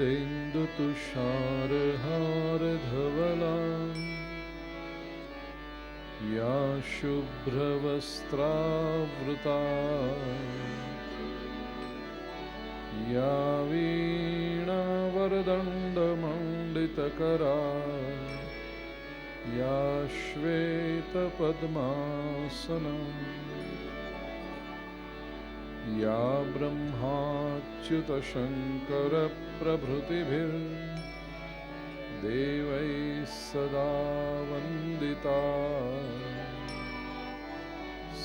शरदेन्दुतुषारहारधवला या शुभ्रवस्त्रावृता या वीणावरदण्डमण्डितकरा या श्वेतपद्मासना या ब्रह्माच्युतशङ्करप्रभृतिभिर्देवैः सदा वन्दिता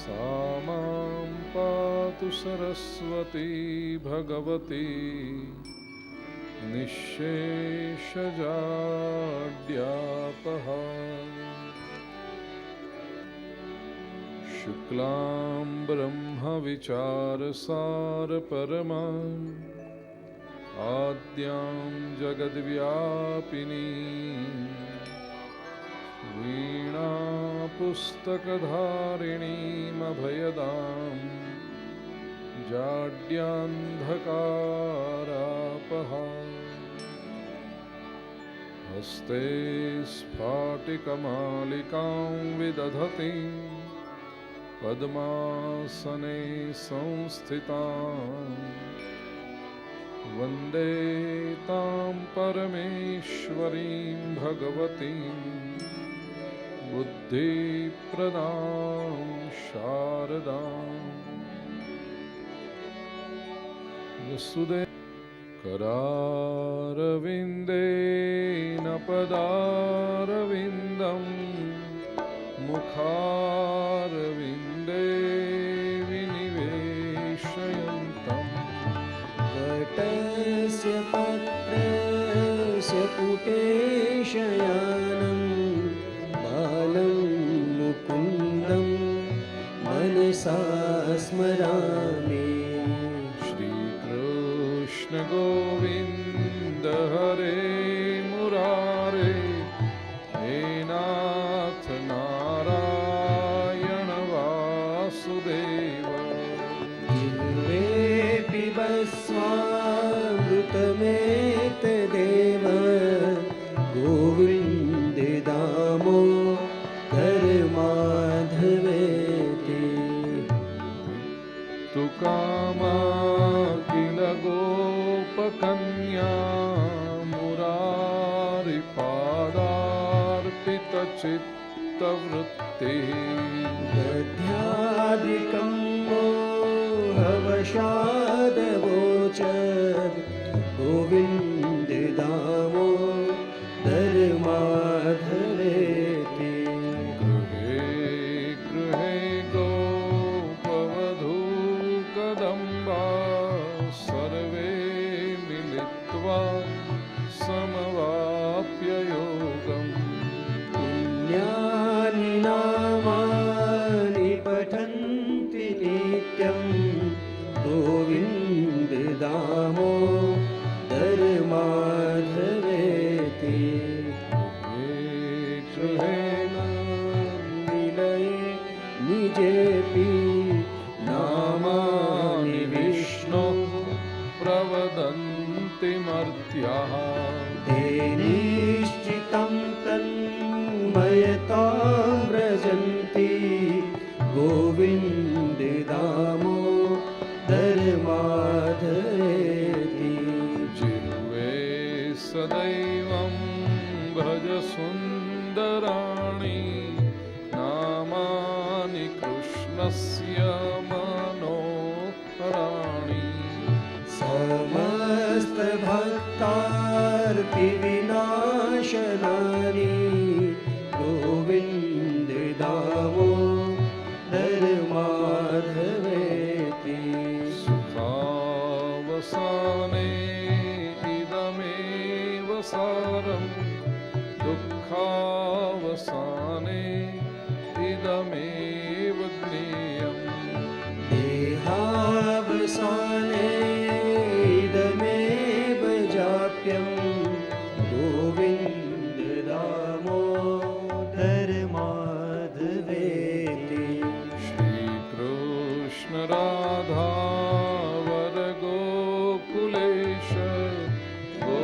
सा मां पातु सरस्वती भगवती निःशेषजाड्यापहा शुक्लां ब्रह्मविचारसारपरमां आद्यां जगद्व्यापिनी वीणापुस्तकधारिणीमभयदां जाड्यान्धकारापहा हस्ते स्फाटिकमालिकां विदधतीं पद्मासने संस्थितां वन्दे तां परमेश्वरीं भगवतीं बुद्धिप्रदां शारदाम् वसुदेव करारविन्देन पदारविन्दं मुखारविन्दे विनिवेशयन्तम् वटस्य पत्रस्य पुटे शयानं बालं मुकुन्दं मनसा स्मरामि श्रीकृष्ण गोविन्द हरे मुरारे हे नाथ नारायण वासुदेव जिह्वे पिबस्वामृतमेतदेव गोविन्द दामोदर माधवेति तुकामा किल गोपकन्या मुरारिपादार्पितचित्तवृत्तिः दध्यादिकं मोहवशादवोचद् गोविन्द दामोदर माधवेति गृहे गृहे गोपवधूकदम्बा सर्वे मिलित्वा समवाप्य योगम् पुण्यानि नामानि पठन्ति नित्यं गोविन्द दामोदर माधवेति गृहे निलये निजेऽपि नामानि विष्णोः प्रवदन्ति मर्त्याः ते निश्चितं तन्मयतां व्रजन्ति गोविन्द दामोदर माधवेति जिह्वे सदैवं भज सुन्दराणि नामानि कृष्णस्य मनोहराणि समस्तभक्तार्तिविनाशनानि गोविन्द दामोदर माधवेति सुखावसाने इदमेव सारं दुःखावसाने इदमेव ज्ञेयम् देहावसाने इदमेव जाप्यं गोविन्द दामोदर माधवेति श्रीकृष्ण राधा वर गोकुलेश गो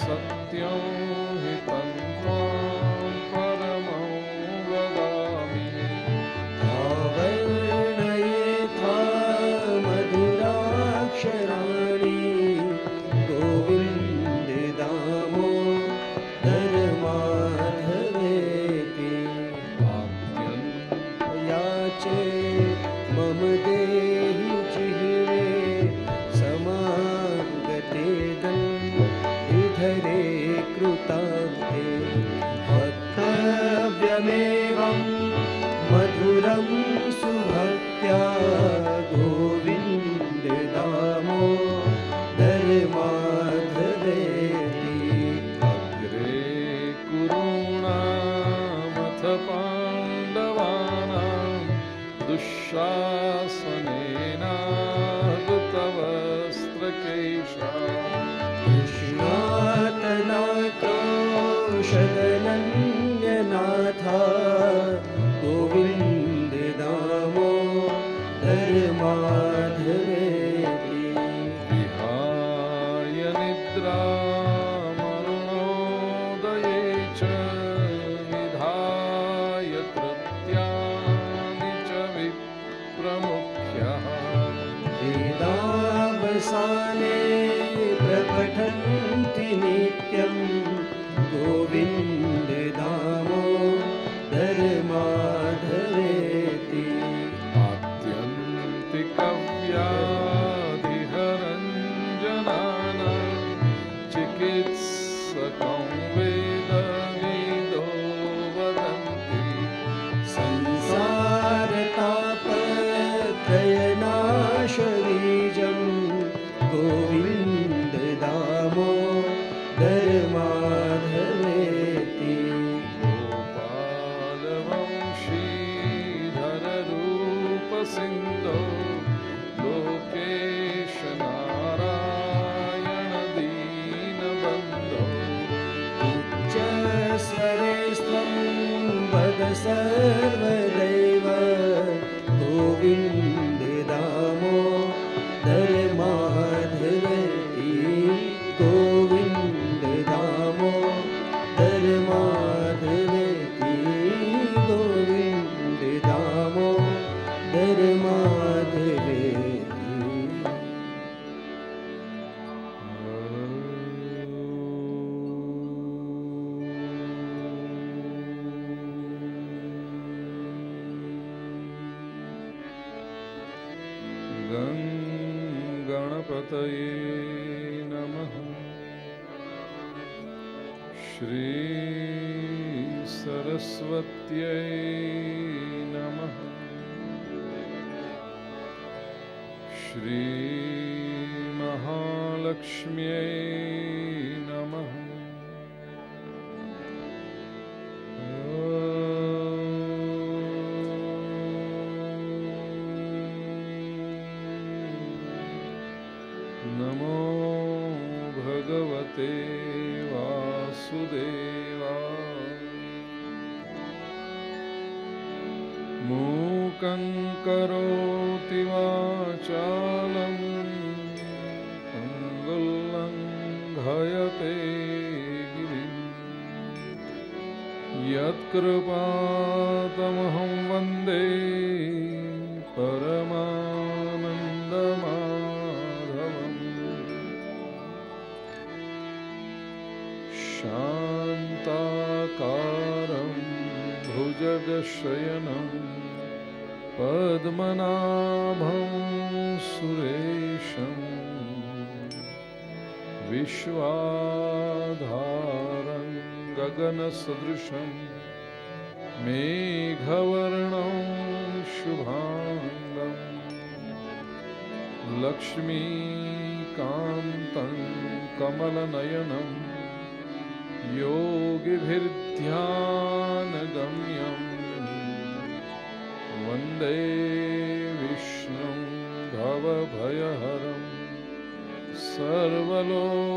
सत्यं हि तन्त्वां परमं वदामि। आवर्णयेथा मधुराक्षराणि गोविन्द दामोदर माधवेति। याचे मम देहि जिह्वे समागते दन्तिधरे कृतान्ते। वक्तव्यमेवं मधुरं सुभक्त्या गोविन्द दामोदर माधवेति। अग्रे कुरूणामथ पाण्डवानां दुःशासनेनाहृतवस्त्रकेशा। कृष्णातनाक्रोशगनन्यनाथा गोविन्द दामोदर माधवेति। विहाय निद्रामरुणोदये च विधाय कृत्यानि च विप्रमुख्यः। वेदावसाने प्रपठन्ति नित्यं गोविन्द दामोदर माधवेति। आत्यन्तिकव्याधिहरञ्जनानां चिकित्सकं वेदविदो वदन्ति। संसारतापत्रयनाशबीजं गोविन्द दामोदर माधवेति। गोपालवंशीधररूपसिन्धो लोकेश नारायण दीनबन्धो। उच्चस्वरे स्वं वद सर्वदैव गोविन्द दामोदर माधवेति। गोविन्द दामोदर माधवेति। गोविन्द दामोदर माधवेति। गणपतये नमः। श्री सरस्वत्यै नमः। श्री महालक्ष्म्यै नमः। नमो भगवते वासुदेवाय। मूकं करोति वाचालं पङ्गुल्लङ्घयते गिरिं। यत्कृपातमहं वन्दे परमानन्दमाधवम्। शान्ताकारं भुजगशयनं पद्मनाभं सुरेशं। विश्वाधारं गगनसदृशं मेघवर्णं शुभाङ्गं। लक्ष्मीकान्तं कमलनयनं योगिभिर्ध्यानगम्यं। वन्दे विष्णुं भवभयहरं सर्वलोकैकनाथम्।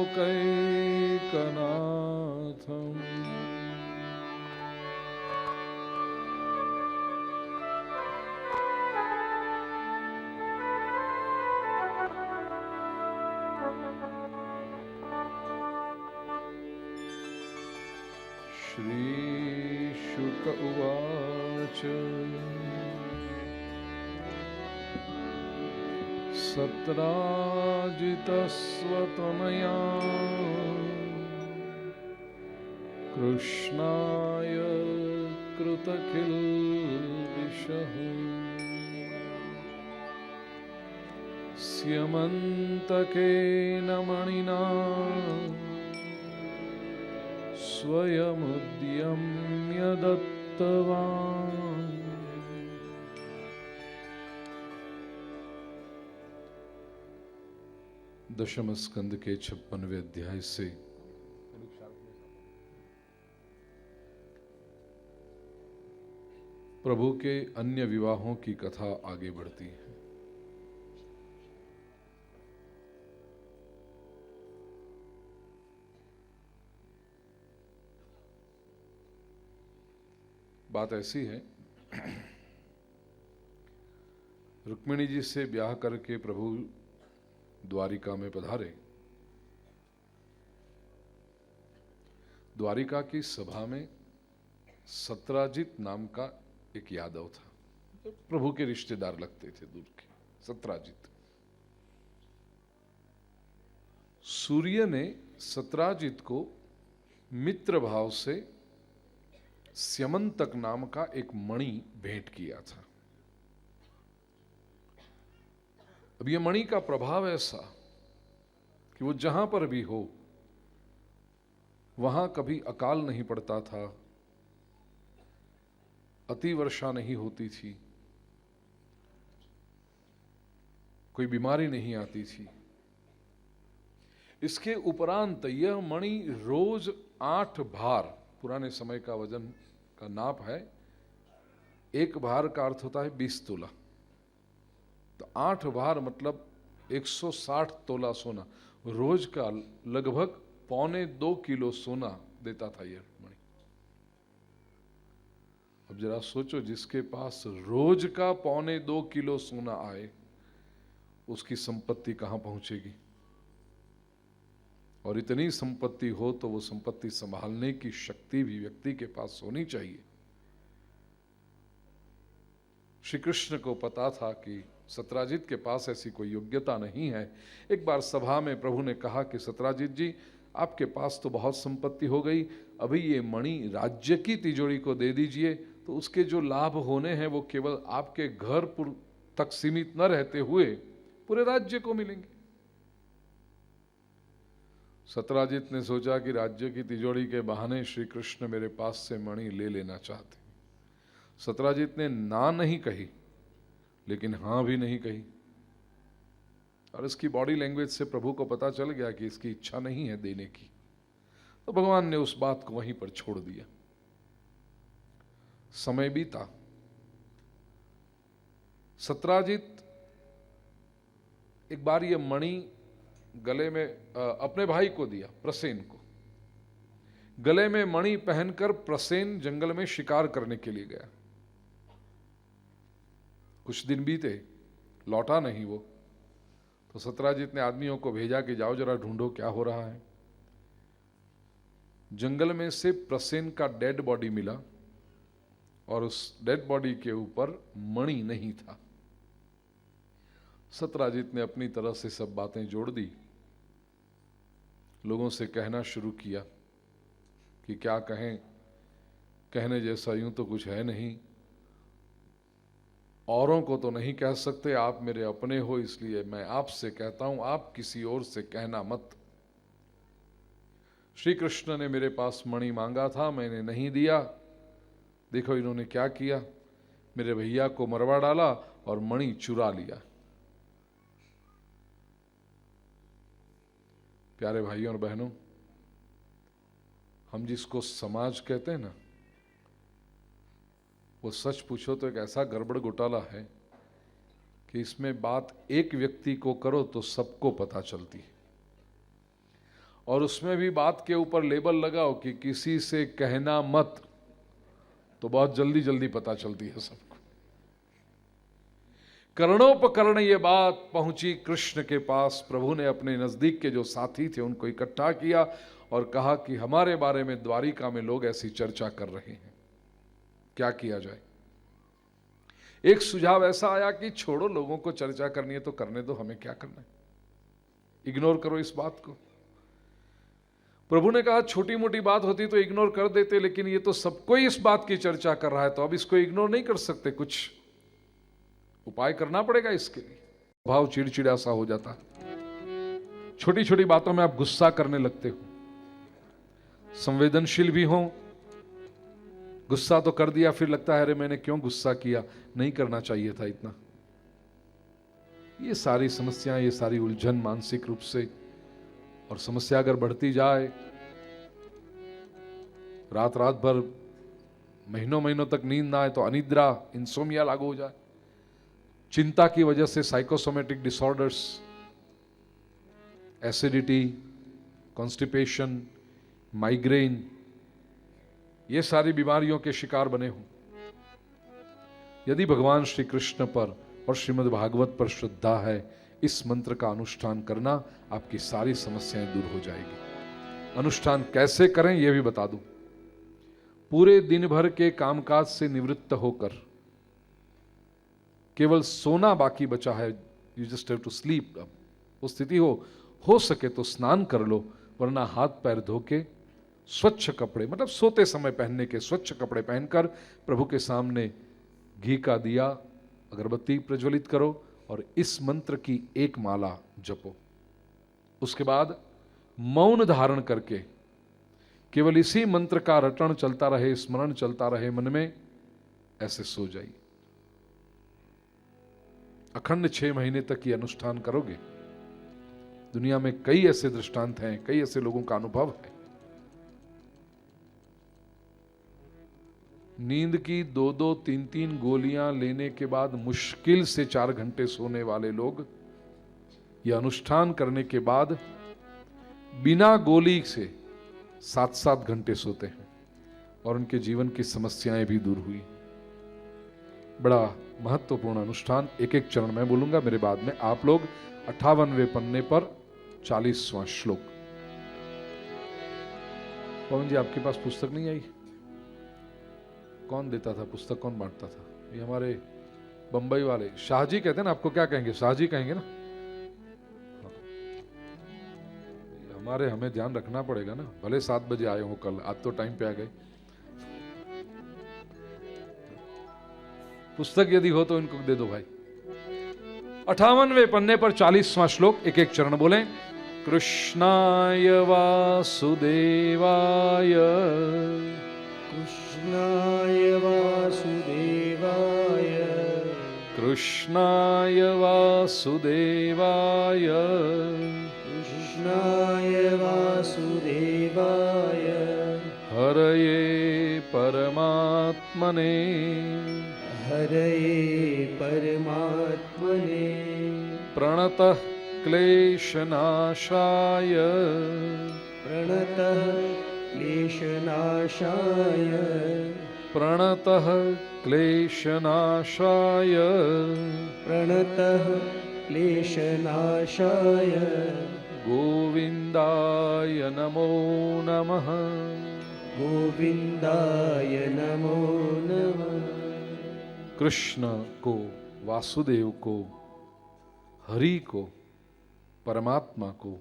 श्रीशुक उवाच सत्राजितस्वतनया कृष्णाय कृतकिल्बिषः स्यमन्तकेन मणिना स्वयमुद्यम्य दत्तवान्। दशम स्कंद के 56वें अध्याय से प्रभु के अन्य विवाहों की कथा आगे बढ़ती है। बात ऐसी है, रुक्मिणी जी से ब्याह करके प्रभु द्वारिका में पधारे। द्वारिका की सभा में सत्राजित नाम का एक यादव था, प्रभु के रिश्तेदार लगते थे दूर के। सत्राजित, सूर्य ने सत्राजित को मित्र भाव से स्यमंतक नाम का एक मणि भेंट किया था। अब यह मणि का प्रभाव ऐसा कि वो जहां पर भी हो वहां कभी अकाल नहीं पड़ता था, अति वर्षा नहीं होती थी, कोई बीमारी नहीं आती थी। इसके उपरांत यह मणि रोज 8 भार, पुराने समय का वजन का नाप है, एक भार का अर्थ होता है 20 तोला, तो 8 भार मतलब 160 तोला सोना, रोज का लगभग 1.25 किलो सोना देता था यह मणि। अब जरा सोचो, जिसके पास रोज का 1.25 किलो सोना आए उसकी संपत्ति कहां पहुंचेगी। और इतनी संपत्ति हो तो वो संपत्ति संभालने की शक्ति भी व्यक्ति के पास होनी चाहिए। श्री कृष्ण को पता था कि सत्राजित के पास ऐसी कोई योग्यता नहीं है। एक बार सभा में प्रभु ने कहा कि सत्राजित जी, आपके पास तो बहुत संपत्ति हो गई, अभी ये मणि राज्य की तिजोरी को दे दीजिए, तो उसके जो लाभ होने हैं वो केवल आपके घर तक सीमित न रहते हुए पूरे राज्य को मिलेंगे। सत्राजित ने सोचा कि राज्य की तिजोरी के बहाने श्री कृष्ण मेरे पास से मणि ले लेना चाहते। सत्राजित ने ना नहीं कही, लेकिन हां भी नहीं कही, और इसकी बॉडी लैंग्वेज से प्रभु को पता चल गया कि इसकी इच्छा नहीं है देने की। तो भगवान ने उस बात को वहीं पर छोड़ दिया। समय बीता, सत्राजित एक बार ये मणि गले में अपने भाई को दिया, प्रसेन को। गले में मणि पहनकर प्रसेन जंगल में शिकार करने के लिए गया। कुछ दिन बीते, लौटा नहीं वो। तो सत्राजित ने आदमियों को भेजा कि जाओ जरा ढूंढो क्या हो रहा है। जंगल में से प्रसेन का डेड बॉडी मिला, और उस डेड बॉडी के ऊपर मणि नहीं था। सत्राजित ने अपनी तरह से सब बातें जोड़ दी, लोगों से कहना शुरू किया कि क्या कहें, कहने जैसा यूं तो कुछ है नहीं, औरों को तो नहीं कह सकते, आप मेरे अपने हो, इसलिए मैं आपसे कहता हूं, आप किसी और से कहना मत। श्री कृष्ण ने मेरे पास मणि मांगा था, मैंने नहीं दिया, देखो इन्होंने क्या किया, मेरे भैया को मरवा डाला और मणि चुरा लिया। प्यारे भाइयों और बहनों, हम जिसको समाज कहते हैं ना, वो सच पूछो तो एक ऐसा गड़बड़ घोटाला है कि इसमें बात एक व्यक्ति को करो तो सबको पता चलती है, और उसमें भी बात के ऊपर लेबल लगाओ कि किसी से कहना मत, तो बहुत जल्दी जल्दी पता चलती है सबको। कर्णोपकर्ण ये बात पहुंची कृष्ण के पास। प्रभु ने अपने नजदीक के जो साथी थे उनको इकट्ठा किया और कहा कि हमारे बारे में द्वारिका में लोग ऐसी चर्चा कर रहे हैं, क्या किया जाए। एक सुझाव ऐसा आया कि छोड़ो, लोगों को चर्चा करनी है तो करने दो, हमें क्या करना है, इग्नोर करो इस बात को। प्रभु ने कहा छोटी मोटी बात होती तो इग्नोर कर देते, लेकिन ये तो सबको इस बात की चर्चा कर रहा है, तो अब इसको इग्नोर नहीं कर सकते, कुछ उपाय करना पड़ेगा इसके लिए। भाव चिड़चिड़ा सा हो जाता है, छोटी छोटी बातों में आप गुस्सा करने लगते हो, संवेदनशील भी हो, गुस्सा तो कर दिया, फिर लगता है अरे मैंने क्यों गुस्सा किया, नहीं करना चाहिए था इतना। ये सारी समस्याएं, ये सारी उलझन मानसिक रूप से, और समस्या अगर बढ़ती जाए, रात रात भर महीनों महीनों तक नींद ना आए तो अनिद्रा, इंसोमिया लागू हो जाए, चिंता की वजह से psychosomatic disorders, acidity, constipation, migraine, ये सारी बीमारियों के शिकार बने हों। यदि भगवान श्री कृष्ण पर और श्रीमद् भागवत पर श्रद्धा है, इस मंत्र का अनुष्ठान करना, आपकी सारी समस्याएं दूर हो जाएगी। अनुष्ठान कैसे करें यह भी बता दूं। पूरे दिन भर के कामकाज से निवृत्त होकर केवल सोना बाकी बचा है, you just have to sleep, अब वो स्थिति हो सके तो स्नान कर लो, वरना हाथ पैर धो के स्वच्छ कपड़े, मतलब सोते समय पहनने के स्वच्छ कपड़े पहनकर प्रभु के सामने घी का दिया, अगरबत्ती प्रज्वलित करो और इस मंत्र की एक माला जपो। उसके बाद मौन धारण करके केवल इसी मंत्र का रटन चलता रहे, स्मरण चलता रहे मन में, ऐसे सो जाइए। अखंड 6 महीने तक ये अनुष्ठान करोगे, दुनिया में कई ऐसे दृष्टांत हैं, कई ऐसे लोगों का अनुभव है। नींद की 2-2, 3-3 गोलियां लेने के बाद मुश्किल से 4 घंटे सोने वाले लोग यह अनुष्ठान करने के बाद बिना गोली से 7-7 घंटे सोते हैं और उनके जीवन की समस्याएं भी दूर हुई। बड़ा महत्वपूर्ण अनुष्ठान, एक एक चरण में बोलूंगा, मेरे बाद में आप लोग 58वें पन्ने पर 40वां श्लोक। पवन जी, आपके पास पुस्तक नहीं आई? कौन देता था पुस्तक, कौन बांटता था? ये हमारे बंबई वाले शाहजी कहते हैं ना, आपको क्या कहेंगे? शाहजी कहेंगे ना। हमारे, हमें ध्यान रखना पड़ेगा ना, भले 7 बजे आए हो कल, आज तो टाइम पे आ गए। पुस्तक यदि हो तो इनको दे दो भाई। 58वें पन्ने पर 40वां श्लोक, एक एक चरण बोलें। कृष्णाय वासुदेवाय, कृष्णाय वासुदेवाय, कृष्णाय वासुदेवाय, कृष्णाय वासुदेवाय, हरये परमात्मने, हरये परमात्मने, प्रणतः क्लेशनाशाय, प्रणतः क्लेशनाशाय, प्रणतः क्लेशनाशाय, प्रणतः क्लेशनाशाय, गोविंदाय नमो नमः, गोविंदाय नमो नमः। कृष्ण को, वासुदेव को, हरि को, परमात्मा को,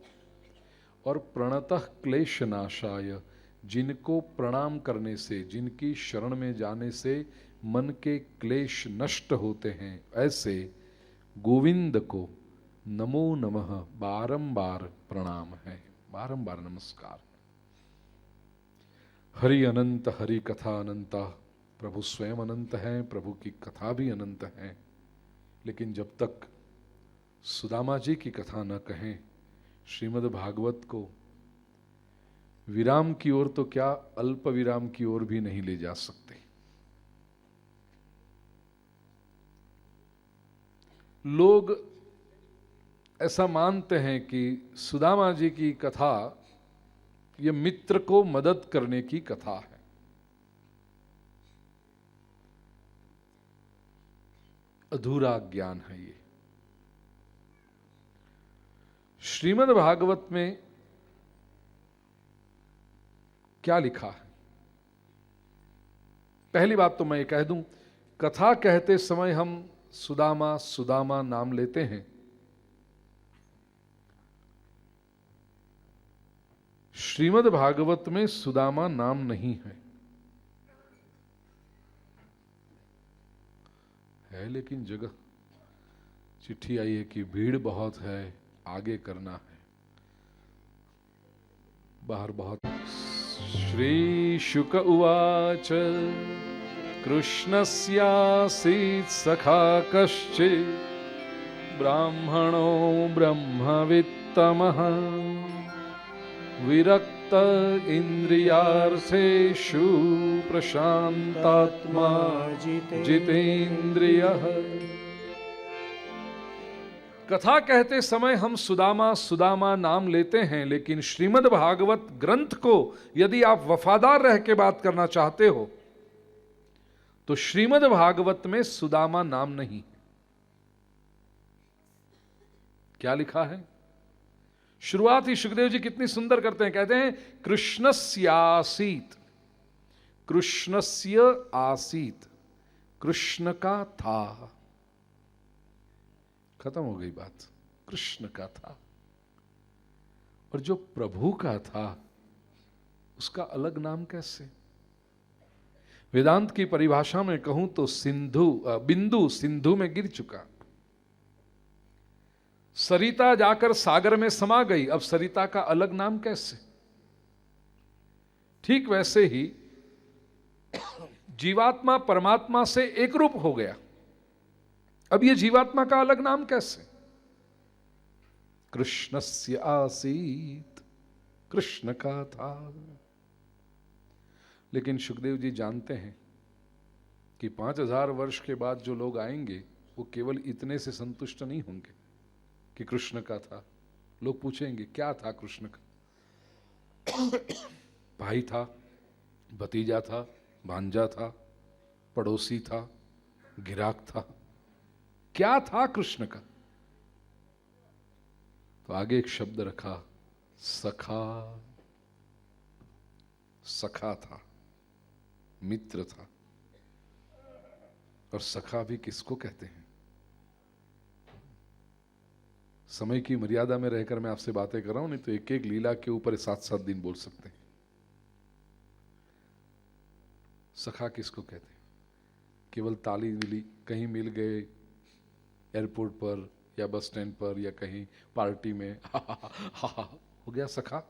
और प्रणतः क्लेशनाशाय, जिनको प्रणाम करने से, जिनकी शरण में जाने से मन के क्लेश नष्ट होते हैं, ऐसे गोविंद को नमो नमः बारंबार प्रणाम है, बारंबार नमस्कार। हरि अनंत, हरि कथा अनंता, प्रभु स्वयं अनंत हैं, प्रभु की कथा भी अनंत है। लेकिन जब तक सुदामा जी की कथा न कहें, श्रीमद् भागवत को विराम की ओर तो क्या, अल्प विराम की ओर भी नहीं ले जा सकते। लोग ऐसा मानते हैं कि सुदामा जी की कथा ये मित्र को मदद करने की कथा है। अधूरा ज्ञान है ये। श्रीमद् भागवत में क्या लिखा है? पहली बात तो मैं ये कह दूं, कथा कहते समय हम सुदामा सुदामा नाम लेते हैं। श्रीमद् भागवत में सुदामा नाम नहीं है लेकिन जगह चिट्ठी आई है कि भीड़ बहुत है, आगे करना है, बाहर बहुत। श्री शुक उवाच कृष्णस्यासीत् सखा कश्चित् ब्राह्मणो ब्रह्मवित्तमः विरक्त इंद्रियार्थेषु प्रशांतात्मा जितेन्द्रियः। कथा कहते समय हम सुदामा सुदामा नाम लेते हैं, लेकिन श्रीमद् भागवत ग्रंथ को यदि आप वफादार रह के बात करना चाहते हो तो श्रीमद् भागवत में सुदामा नाम नहीं। क्या लिखा है? शुरुआत ही सुखदेव जी कितनी सुंदर करते हैं, कहते हैं कृष्णस्यासीत, कृष्णस्य आसीत, कृष्ण का था। खत्म हो गई बात, कृष्ण का था। और जो प्रभु का था उसका अलग नाम कैसे? वेदांत की परिभाषा में कहूं तो बिंदु सिंधु में गिर चुका, सरिता जाकर सागर में समा गई, अब सरिता का अलग नाम कैसे? ठीक वैसे ही जीवात्मा परमात्मा से एक रूप हो गया, अब ये जीवात्मा का अलग नाम कैसे? कृष्णस्य आसीत, कृष्ण का था। लेकिन सुखदेव जी जानते हैं कि 5000 वर्ष के बाद जो लोग आएंगे वो केवल इतने से संतुष्ट नहीं होंगे कि कृष्ण का था। लोग पूछेंगे क्या था कृष्ण का? भाई था, भतीजा था, भांजा था, पड़ोसी था, गिराक था, क्या था कृष्ण का? तो आगे एक शब्द रखा, सखा। सखा था, मित्र था। और सखा भी किसको कहते हैं? समय की मर्यादा में रहकर मैं आपसे बातें कर रहा हूं, नहीं तो एक एक लीला के ऊपर 7-7 दिन बोल सकते हैं। सखा किसको कहते हैं? केवल ताली मिली, कहीं मिल गए एयरपोर्ट पर या बस स्टैंड पर या कहीं पार्टी में हा हो गया सखा?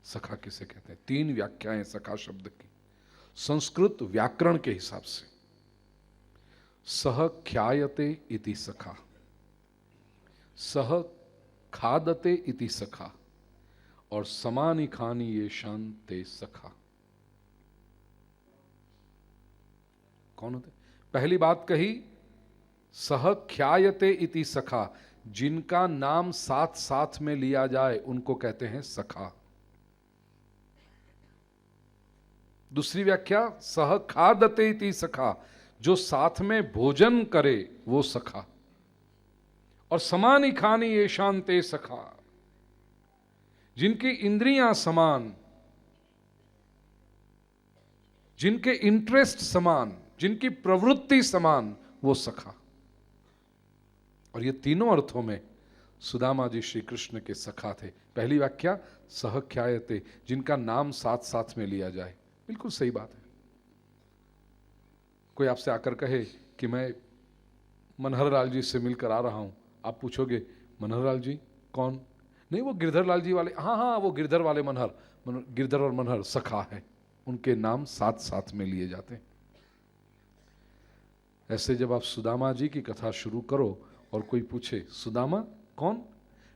सखा किसे कहते हैं? 3 व्याख्याएं सखा शब्द की संस्कृत व्याकरण के हिसाब से। सह ख्यायते इति सखा, सह खादते इति सखा, और समानी खानी ये शांते सखा। कौन होते? पहली बात कही सह ख्यायते इति सखा, जिनका नाम साथ साथ में लिया जाए उनको कहते हैं सखा। दूसरी व्याख्या सह खादते इति सखा, जो साथ में भोजन करे वो सखा। और समानी खानी ये शांते सखा, जिनकी इंद्रियां समान, जिनके इंटरेस्ट समान, जिनकी प्रवृत्ति समान, वो सखा। और ये तीनों अर्थों में सुदामा जी श्री कृष्ण के सखा थे। पहली व्याख्या सह ख्यायते, जिनका नाम साथ साथ में लिया जाए, बिल्कुल सही बात है। कोई आपसे आकर कहे कि मैं मनहर लाल जी से मिलकर आ रहा हूं, आप पूछोगे मनहर लाल जी कौन? नहीं, वो गिरधर लाल जी वाले। हाँ, वो गिरधर वाले मनहर। गिरधर और मनहर सखा है, उनके नाम साथ साथ में लिए जाते हैं। ऐसे जब आप सुदामा जी की कथा शुरू करो और कोई पूछे सुदामा कौन?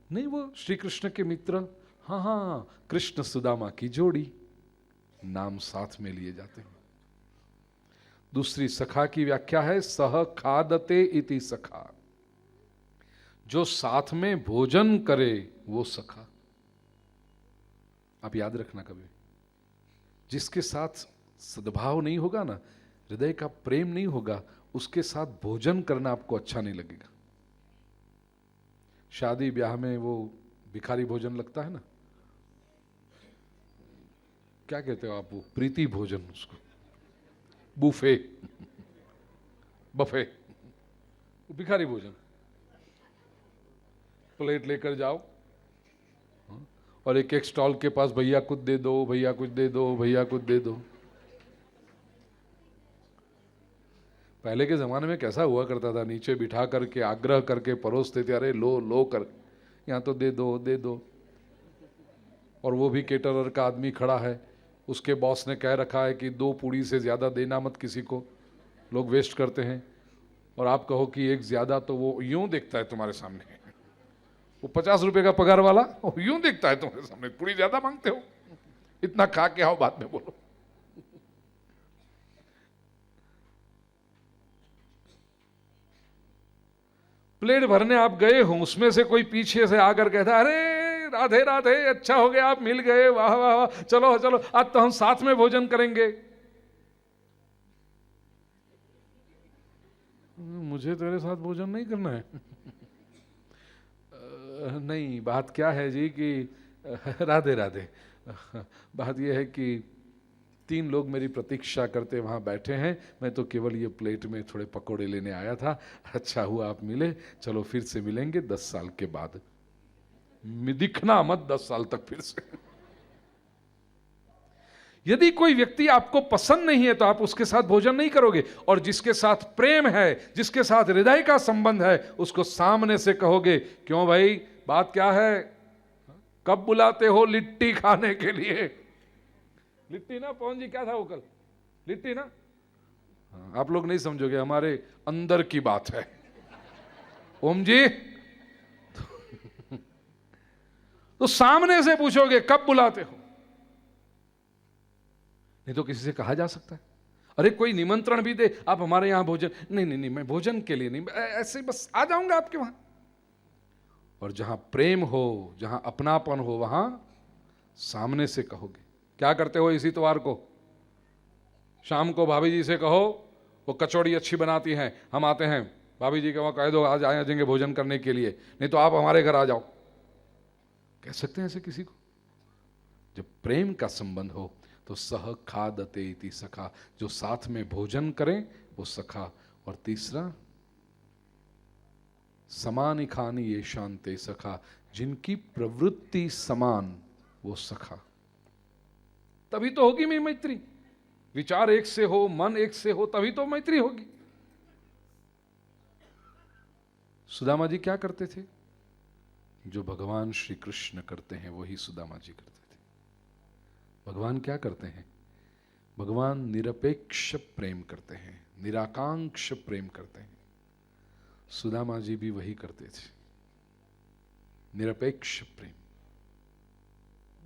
नहीं, वो श्री कृष्ण के मित्र। हाँ, कृष्ण सुदामा की जोड़ी, नाम साथ में लिए जाते हैं। दूसरी सखा की व्याख्या है सह खादते इति सखा, जो साथ में भोजन करे वो सखा। आप याद रखना, कभी जिसके साथ सद्भाव नहीं होगा ना, हृदय का प्रेम नहीं होगा, उसके साथ भोजन करना आपको अच्छा नहीं लगेगा। शादी ब्याह में वो भिखारी भोजन लगता है ना, क्या कहते हो आप, वो प्रीति भोजन, उसको बुफे बफे, भिखारी भोजन, प्लेट लेकर जाओ और एक एक स्टॉल के पास भैया कुछ दे दो, भैया कुछ दे दो, भैया कुछ दे दो। पहले के जमाने में कैसा हुआ करता था, नीचे बिठा करके आग्रह करके परोसते थे, अरे लो लो कर, यहाँ तो दे दो दे दो। और वो भी केटरर का आदमी खड़ा है, उसके बॉस ने कह रखा है कि 2 पूड़ी से ज्यादा देना मत किसी को, लोग वेस्ट करते हैं। और आप कहो कि एक ज्यादा, तो वो यूं देखता है तुम्हारे सामने, वो 50 रुपए का पगार वाला वो यूं देखता है तुम्हारे सामने, पूरी ज्यादा मांगते हो, इतना खा के आओ बाद में बोलो। प्लेट भरने आप गए हो, उसमें से कोई पीछे से आकर कहता, अरे राधे राधे, अच्छा हो गया आप मिल गए, वाह वाह वाह, चलो चलो आज तो हम साथ में भोजन करेंगे। मुझे तेरे साथ भोजन नहीं करना है। नहीं, बात क्या है जी कि राधे राधे, बात यह है कि 3 लोग मेरी प्रतीक्षा करते वहां बैठे हैं, मैं तो केवल ये प्लेट में थोड़े पकोड़े लेने आया था, अच्छा हुआ आप मिले, चलो फिर से मिलेंगे 10 साल के बाद, दिखना मत 10 साल तक फिर से। यदि कोई व्यक्ति आपको पसंद नहीं है तो आप उसके साथ भोजन नहीं करोगे, और जिसके साथ प्रेम है, जिसके साथ हृदय का संबंध है, उसको सामने से कहोगे, क्यों भाई बात क्या है, कब बुलाते हो लिट्टी खाने के लिए। लिट्टी ना पवन जी, क्या था वो कल, लिट्टी ना। आप लोग नहीं समझोगे, हमारे अंदर की बात है ओम जी। तो सामने से पूछोगे कब बुलाते हो, नहीं तो किसी से कहा जा सकता है, अरे कोई निमंत्रण भी दे, आप हमारे यहां भोजन, नहीं नहीं नहीं, मैं भोजन के लिए नहीं, ऐसे बस आ जाऊंगा आपके वहां। और जहां प्रेम हो, जहां अपनापन हो, वहां सामने से कहोगे। क्या करते हो इसी इतवार को, शाम को भाभी जी से कहो वो कचौड़ी अच्छी बनाती हैं, हम आते हैं, भाभी जी के वहां कह दो आज आ जाएंगे भोजन करने के लिए, नहीं तो आप हमारे घर आ जाओ। कह सकते हैं ऐसे किसी को? जब प्रेम का संबंध हो तो सह खादते इति सखा, जो साथ में भोजन करें वो सखा। और तीसरा, समानि खानी ये शांते सखा, जिनकी प्रवृत्ति समान वो सखा। तभी तो होगी मेरी मैत्री, विचार एक से हो, मन एक से हो, तभी तो मैत्री होगी। सुदामा जी क्या करते थे? जो भगवान श्री कृष्ण करते हैं वही सुदामा जी करते थे। भगवान क्या करते हैं? भगवान निरपेक्ष प्रेम करते हैं, निराकांक्ष प्रेम करते हैं। सुदामा जी भी वही करते थे, निरपेक्ष प्रेम।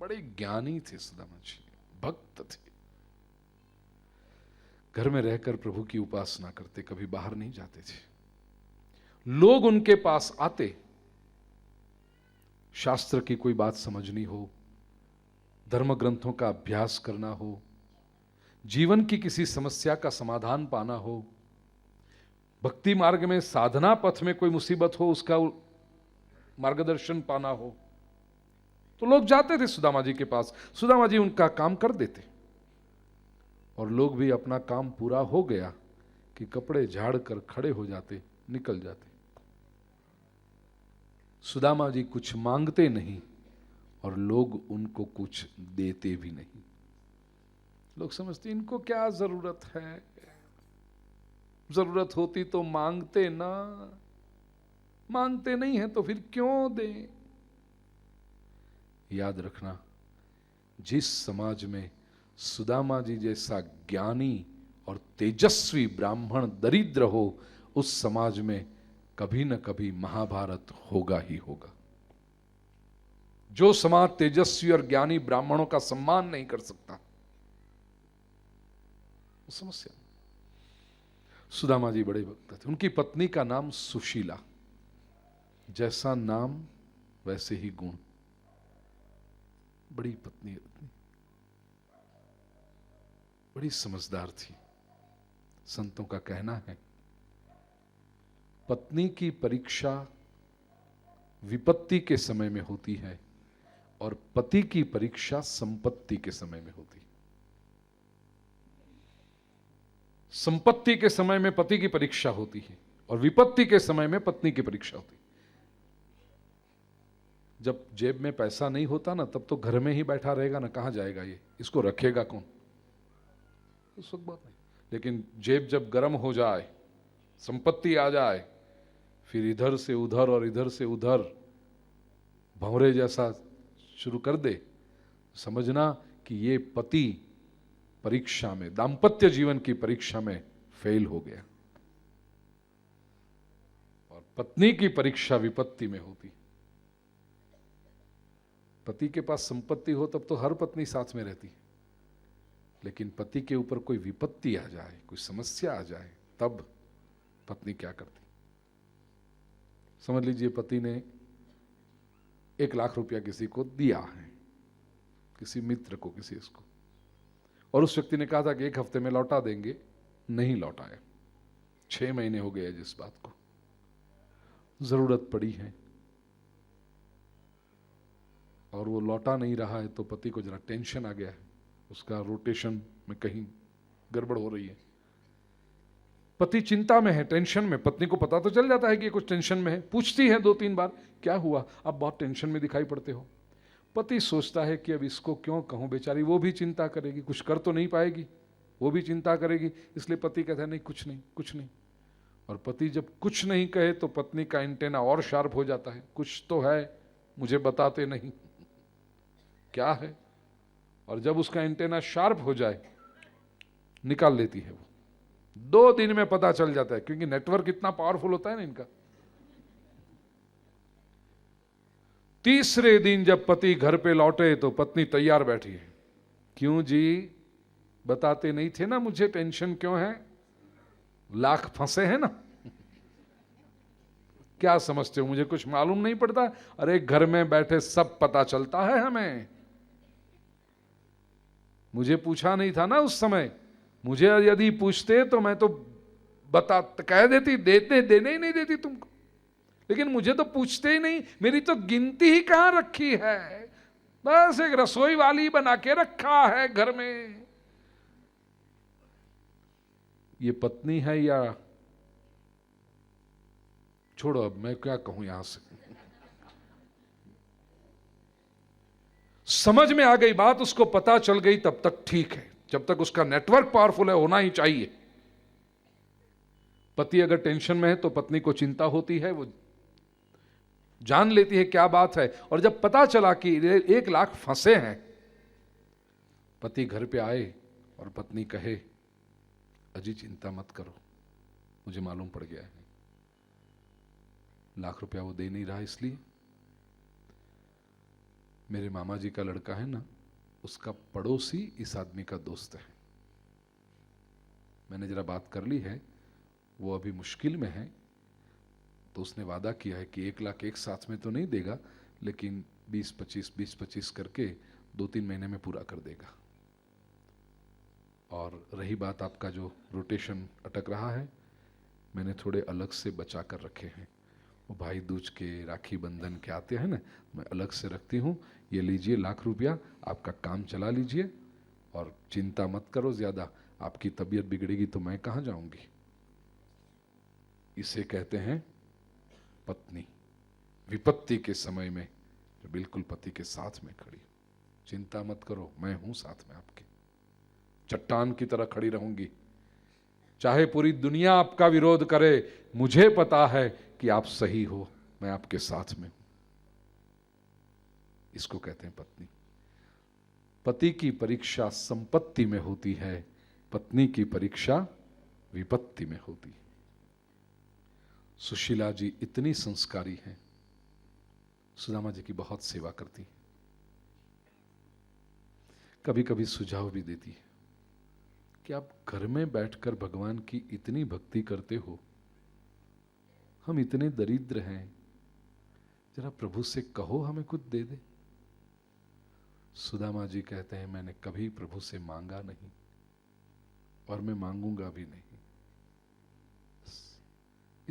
बड़े ज्ञानी थे सुदामा जी, भक्त थे, घर में रहकर प्रभु की उपासना करते, कभी बाहर नहीं जाते थे। लोग उनके पास आते, शास्त्र की कोई बात समझनी हो, धर्म ग्रंथों का अभ्यास करना हो, जीवन की किसी समस्या का समाधान पाना हो, भक्ति मार्ग में साधना पथ में कोई मुसीबत हो उसका मार्गदर्शन पाना हो, तो लोग जाते थे सुदामा जी के पास। सुदामा जी उनका काम कर देते, और लोग भी अपना काम पूरा हो गया कि कपड़े झाड़ कर खड़े हो जाते, निकल जाते। सुदामा जी कुछ मांगते नहीं और लोग उनको कुछ देते भी नहीं। लोग समझते इनको क्या जरूरत है, जरूरत होती तो मांगते ना, मांगते नहीं है तो फिर क्यों दें। याद रखना, जिस समाज में सुदामा जी जैसा ज्ञानी और तेजस्वी ब्राह्मण दरिद्र हो, उस समाज में कभी न कभी महाभारत होगा ही होगा। जो समाज तेजस्वी और ज्ञानी ब्राह्मणों का सम्मान नहीं कर सकता, वो समस्या। सुदामा जी बड़े भक्त थे। उनकी पत्नी का नाम सुशीला, जैसा नाम वैसे ही गुण, बड़ी पत्नी, बड़ी समझदार थी। संतों का कहना है पत्नी की परीक्षा विपत्ति के समय में होती है और पति की परीक्षा संपत्ति के समय में होती है। संपत्ति के समय में पति की परीक्षा होती है और विपत्ति के समय में पत्नी की परीक्षा होती है। जब जेब में पैसा नहीं होता ना, तब तो घर में ही बैठा रहेगा ना, कहां जाएगा ये, इसको रखेगा कौन, उस वक्त बात नहीं। लेकिन जेब जब गर्म हो जाए, संपत्ति आ जाए, फिर इधर से उधर और इधर से उधर भंवरे जैसा शुरू कर दे, समझना कि ये पति परीक्षा में, दाम्पत्य जीवन की परीक्षा में फेल हो गया। और पत्नी की परीक्षा विपत्ति में होती। पति के पास संपत्ति हो तब तो हर पत्नी साथ में रहती, लेकिन पति के ऊपर कोई विपत्ति आ जाए, कोई समस्या आ जाए, तब पत्नी क्या करती। समझ लीजिए पति ने 1 लाख रुपया किसी को दिया है, किसी मित्र को, किसी इसको, और उस व्यक्ति ने कहा था कि 1 हफ्ते में लौटा देंगे, नहीं लौटाया। 6 महीने हो गए जिस बात को, जरूरत पड़ी है और वो लौटा नहीं रहा है, तो पति को जरा टेंशन आ गया है, उसका रोटेशन में कहीं गड़बड़ हो रही है। पति चिंता में है, टेंशन में। पत्नी को पता तो चल जाता है कि ये कुछ टेंशन में है, पूछती है 2-3 बार, क्या हुआ, आप बहुत टेंशन में दिखाई पड़ते हो। पति सोचता है कि अब इसको क्यों कहूं, बेचारी वो भी चिंता करेगी, कुछ कर तो नहीं पाएगी, वो भी चिंता करेगी, इसलिए पति कहता है नहीं कुछ नहीं, कुछ नहीं। और पति जब कुछ नहीं कहे तो पत्नी का एंटेना और शार्प हो जाता है, कुछ तो है, मुझे बताते नहीं, क्या है। और जब उसका एंटेना शार्प हो जाए, निकाल लेती है वो। 2 दिन में पता चल जाता है, क्योंकि नेटवर्क इतना पावरफुल होता है ना इनका। तीसरे दिन जब पति घर पे लौटे तो पत्नी तैयार बैठी है। क्यों जी, बताते नहीं थे ना मुझे, टेंशन क्यों है, लाख फंसे हैं ना, क्या समझते हो मुझे कुछ मालूम नहीं पड़ता। अरे घर में बैठे सब पता चलता है हमें, मुझे पूछा नहीं था ना उस समय, मुझे यदि पूछते तो मैं तो बता कह देती, देने ही नहीं देती तुमको, लेकिन मुझे तो पूछते ही नहीं, मेरी तो गिनती ही कहां रखी है, बस एक रसोई वाली बना के रखा है घर में। ये पत्नी है या, छोड़ो अब मैं क्या कहूं यहां से। समझ में आ गई बात, उसको पता चल गई, तब तक ठीक है, जब तक उसका नेटवर्क पावरफुल है, होना ही चाहिए। पति अगर टेंशन में है तो पत्नी को चिंता होती है, वो जान लेती है क्या बात है। और जब पता चला कि 1 लाख फंसे हैं, पति घर पे आए और पत्नी कहे, अजी चिंता मत करो, मुझे मालूम पड़ गया है, 1 लाख रुपया वो दे नहीं रहा, इसलिए मेरे मामा जी का लड़का है ना, उसका पड़ोसी इस आदमी का दोस्त है, मैंने जरा बात कर ली है, वो अभी मुश्किल में है, तो उसने वादा किया है कि 1 लाख एक साथ में तो नहीं देगा, लेकिन 20-25 करके 2-3 महीने में पूरा कर देगा। और रही बात आपका जो रोटेशन अटक रहा है, मैंने थोड़े अलग से बचा कर रखे हैं, वो भाई दूज के, राखी बंधन के आते हैं ना, मैं अलग से रखती हूँ, ये लीजिए 1 लाख रुपया, आपका काम चला लीजिए और चिंता मत करो ज्यादा, आपकी तबीयत बिगड़ेगी तो मैं कहाँ जाऊंगी। इसे कहते हैं पत्नी, विपत्ति के समय में जो बिल्कुल पति के साथ में खड़ी, चिंता मत करो, मैं हूं साथ में आपके, चट्टान की तरह खड़ी रहूंगी, चाहे पूरी दुनिया आपका विरोध करे, मुझे पता है कि आप सही हो, मैं आपके साथ में हूं। इसको कहते हैं पत्नी। पति की परीक्षा संपत्ति में होती है, पत्नी की परीक्षा विपत्ति में होती है। सुशीला जी इतनी संस्कारी हैं, सुदामा जी की बहुत सेवा करती हैं, कभी कभी सुझाव भी देती है कि आप घर में बैठकर भगवान की इतनी भक्ति करते हो, हम इतने दरिद्र हैं, जरा प्रभु से कहो हमें कुछ दे दे। सुदामा जी कहते हैं, मैंने कभी प्रभु से मांगा नहीं और मैं मांगूंगा भी नहीं।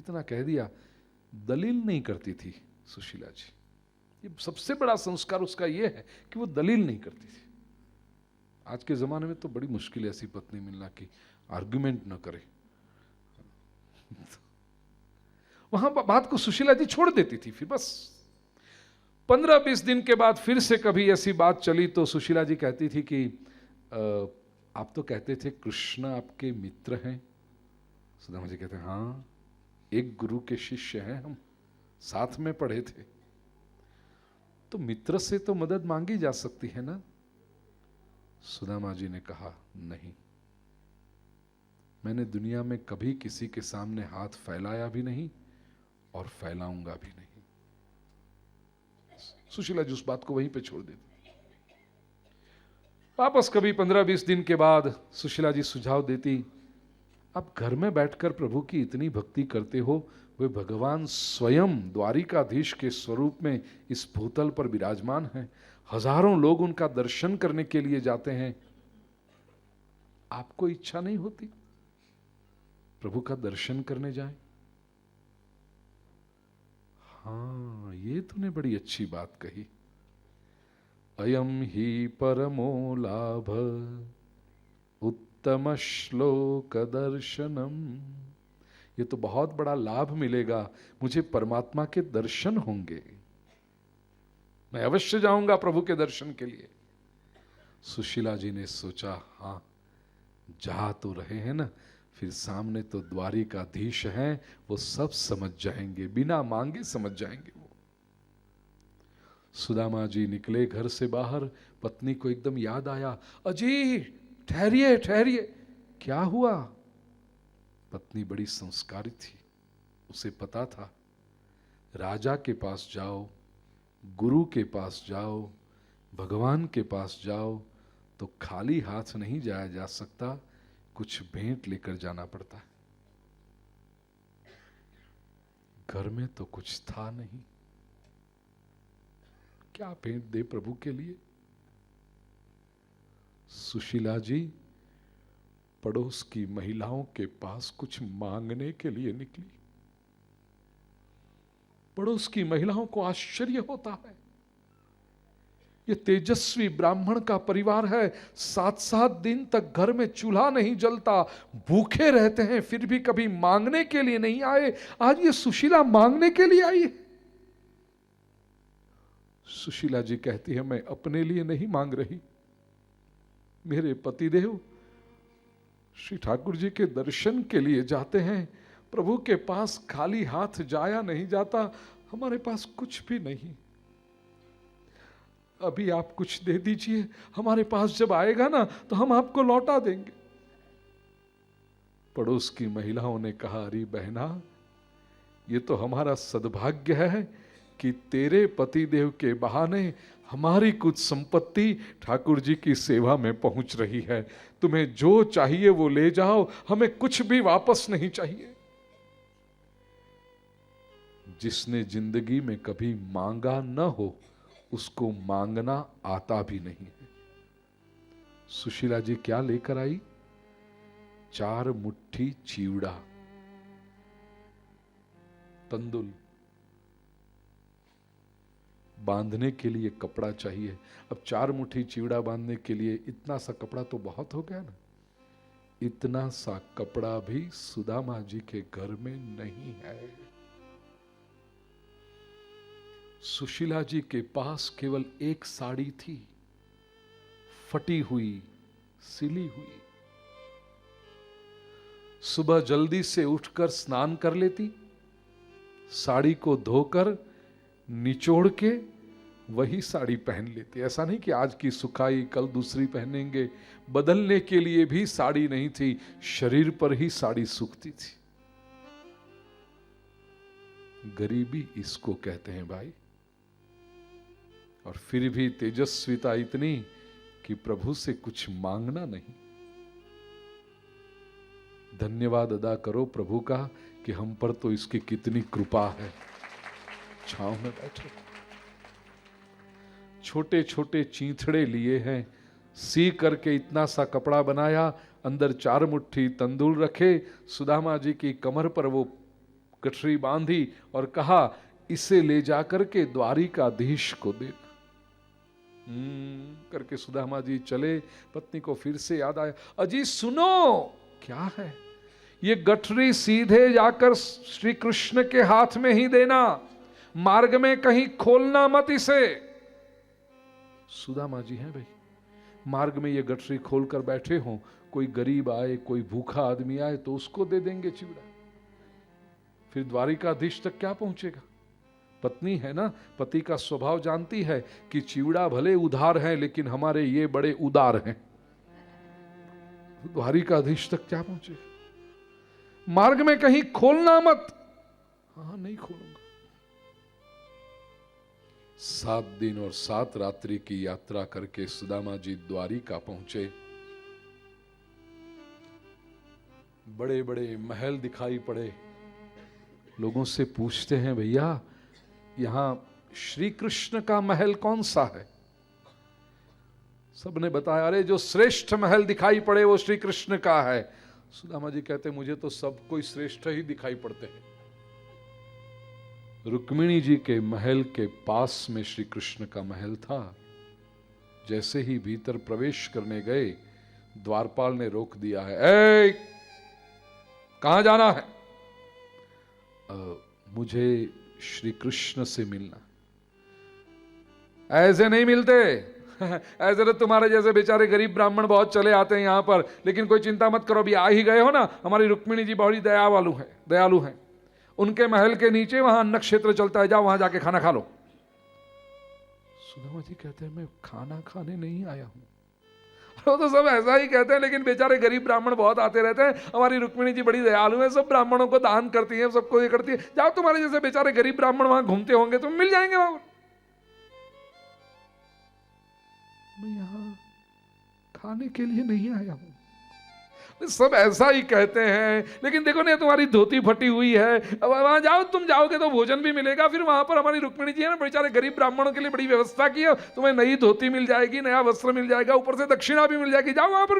इतना कह दिया। दलील नहीं करती थी सुशीला जी। ये सबसे बड़ा संस्कार उसका ये है कि वो दलील नहीं करती थी। आज के ज़माने में तो बड़ी मुश्किल है ऐसी पत्नी मिलना कि आर्गुमेंट न करे। वहां बात को सुशीला जी छोड़ देती थी। फिर बस 15-20 दिन के बाद फिर से कभी ऐसी बात चली तो सुशीला जी कहती थी कि आप तो कहते थे कृष्ण आपके मित्र हैं। सुदामा जी कहते हैं हाँ, एक गुरु के शिष्य हैं हम, साथ में पढ़े थे, तो मित्र से तो मदद मांगी जा सकती है ना। सुदामा जी ने कहा नहीं, मैंने दुनिया में कभी किसी के सामने हाथ फैलाया भी नहीं और फैलाऊंगा भी नहीं। सुशीला जी उस बात को वहीं पे छोड़ देती। वापस कभी 15-20 दिन के बाद सुशीला जी सुझाव देती, आप घर में बैठकर प्रभु की इतनी भक्ति करते हो, वे भगवान स्वयं द्वारिकाधीश के स्वरूप में इस भूतल पर विराजमान हैं, हजारों लोग उनका दर्शन करने के लिए जाते हैं, आपको इच्छा नहीं होती प्रभु का दर्शन करने जाएं? हाँ, ये तूने बड़ी अच्छी बात कही। अयम ही परमो लाभ उत्तम श्लोक दर्शनम। ये तो बहुत बड़ा लाभ मिलेगा, मुझे परमात्मा के दर्शन होंगे, मैं अवश्य जाऊंगा प्रभु के दर्शन के लिए। सुशीला जी ने सोचा हाँ, जा तो रहे हैं ना, फिर सामने तो द्वारिकाधीश हैं, वो सब समझ जाएंगे, बिना मांगे समझ जाएंगे वो। सुदामा जी निकले घर से बाहर, पत्नी को एकदम याद आया, अजी ठहरिए ठहरिए, क्या हुआ? पत्नी बड़ी संस्कारित थी, उसे पता था राजा के पास जाओ, गुरु के पास जाओ, भगवान के पास जाओ तो खाली हाथ नहीं जाया जा सकता, कुछ भेंट लेकर जाना पड़ता है। घर में तो कुछ था नहीं, क्या भेंट दे प्रभु के लिए? सुशीला जी पड़ोस की महिलाओं के पास कुछ मांगने के लिए निकली। पड़ोस की महिलाओं को आश्चर्य होता है, ये तेजस्वी ब्राह्मण का परिवार है, 7-7 दिन तक घर में चूल्हा नहीं जलता, भूखे रहते हैं, फिर भी कभी मांगने के लिए नहीं आए, आज ये सुशीला मांगने के लिए आई है। सुशीला जी कहती है मैं अपने लिए नहीं मांग रही, मेरे पतिदेव श्री ठाकुर जी के दर्शन के लिए जाते हैं, प्रभु के पास खाली हाथ जाया नहीं जाता, हमारे पास कुछ भी नहीं, अभी आप कुछ दे दीजिए, हमारे पास जब आएगा ना तो हम आपको लौटा देंगे। पड़ोस की महिलाओं ने कहा, अरे बहना, ये तो हमारा सद्भाग्य है कि तेरे पतिदेव के बहाने हमारी कुछ संपत्ति ठाकुर जी की सेवा में पहुंच रही है, तुम्हें जो चाहिए वो ले जाओ, हमें कुछ भी वापस नहीं चाहिए। जिसने जिंदगी में कभी मांगा न हो उसको मांगना आता भी नहीं है। सुशीला जी क्या लेकर आई? 4 मुट्ठी चिवड़ा, तंदुल, बांधने के लिए कपड़ा चाहिए। अब 4 मुट्ठी चिवड़ा बांधने के लिए इतना सा कपड़ा तो बहुत हो गया ना, इतना सा कपड़ा भी सुदामा जी के घर में नहीं है। सुशीला जी के पास केवल एक साड़ी थी, फटी हुई, सिली हुई। सुबह जल्दी से उठकर स्नान कर लेती, साड़ी को धोकर निचोड़ के वही साड़ी पहन लेती। ऐसा नहीं कि आज की सुखाई कल दूसरी पहनेंगे, बदलने के लिए भी साड़ी नहीं थी, शरीर पर ही साड़ी सूखती थी। गरीबी इसको कहते हैं भाई। और फिर भी तेजस्विता इतनी कि प्रभु से कुछ मांगना नहीं। धन्यवाद अदा करो प्रभु का कि हम पर तो इसकी कितनी कृपा है। छांव में बैठो, छोटे छोटे चींथड़े लिए हैं, सी करके इतना सा कपड़ा बनाया, अंदर 4 मुट्ठी तंदूल रखे, सुदामा जी की कमर पर वो गठरी बांधी और कहा, इसे ले जाकर के द्वारिकाधीश को देना। करके सुदामा जी चले। पत्नी को फिर से याद आया, अजी सुनो, क्या है ये गठरी? सीधे जाकर श्री कृष्ण के हाथ में ही देना, मार्ग में कहीं खोलना मत इसे। सुदामा जी हैं भाई, मार्ग में ये गठरी खोलकर बैठे हों, कोई गरीब आए, कोई भूखा आदमी आए तो उसको दे देंगे चिवड़ा, फिर द्वारिकाधीश तक क्या पहुंचेगा? पत्नी है ना, पति का स्वभाव जानती है कि चिवड़ा भले उधार है लेकिन हमारे ये बड़े उदार हैं, द्वारिकाधीश तक क्या पहुंचेगा? मार्ग में कहीं खोलना मत। हाँ, नहीं खोलूंगा। 7 दिन और 7 रात्रि की यात्रा करके सुदामा जी द्वारिका पहुंचे। बड़े बड़े महल दिखाई पड़े। लोगों से पूछते हैं, भैया यहां श्री कृष्ण का महल कौन सा है? सबने बताया, अरे जो श्रेष्ठ महल दिखाई पड़े वो श्री कृष्ण का है। सुदामा जी कहते, मुझे तो सब कोई श्रेष्ठ ही दिखाई पड़ते हैं। रुक्मिणी जी के महल के पास में श्री कृष्ण का महल था। जैसे ही भीतर प्रवेश करने गए, द्वारपाल ने रोक दिया है। ए, कहां जाना है? मुझे श्री कृष्ण से मिलना। ऐसे नहीं मिलते। ऐसे तो तुम्हारे जैसे बेचारे गरीब ब्राह्मण बहुत चले आते हैं यहां पर, लेकिन कोई चिंता मत करो, अभी आ ही गए हो ना। हमारी रुक्मिणी जी बड़ी दयालु हैं। उनके महल के नीचे वहां अन्न क्षेत्र चलता है, जाओ वहां जाके खाना खा लो। सुदामा जी कहते हैं, मैं खाना खाने नहीं आया हूं। वो तो सब ऐसा ही कहते हैं, लेकिन बेचारे गरीब ब्राह्मण बहुत आते रहते हैं। हमारी रुक्मिणी जी बड़ी दयालु है, सब ब्राह्मणों को दान करती है, सबको ये करती है। जाओ, तुम्हारे जैसे बेचारे गरीब ब्राह्मण वहां घूमते होंगे, तुम मिल जाएंगे वहां। मैं यहां खाने के लिए नहीं आया हूं। सब ऐसा ही कहते हैं, लेकिन देखो ना, तुम्हारी धोती फटी हुई है। अब वहां जाओ, तुम जाओगे तो भोजन भी मिलेगा। फिर वहां पर हमारी रुक्मिणी जी है ना, बेचारे गरीब ब्राह्मणों के लिए बड़ी व्यवस्था की है। तुम्हें नई धोती मिल जाएगी, नया वस्त्र मिल जाएगा, ऊपर से दक्षिणा भी मिल जाएगी। जाओ वहां पर।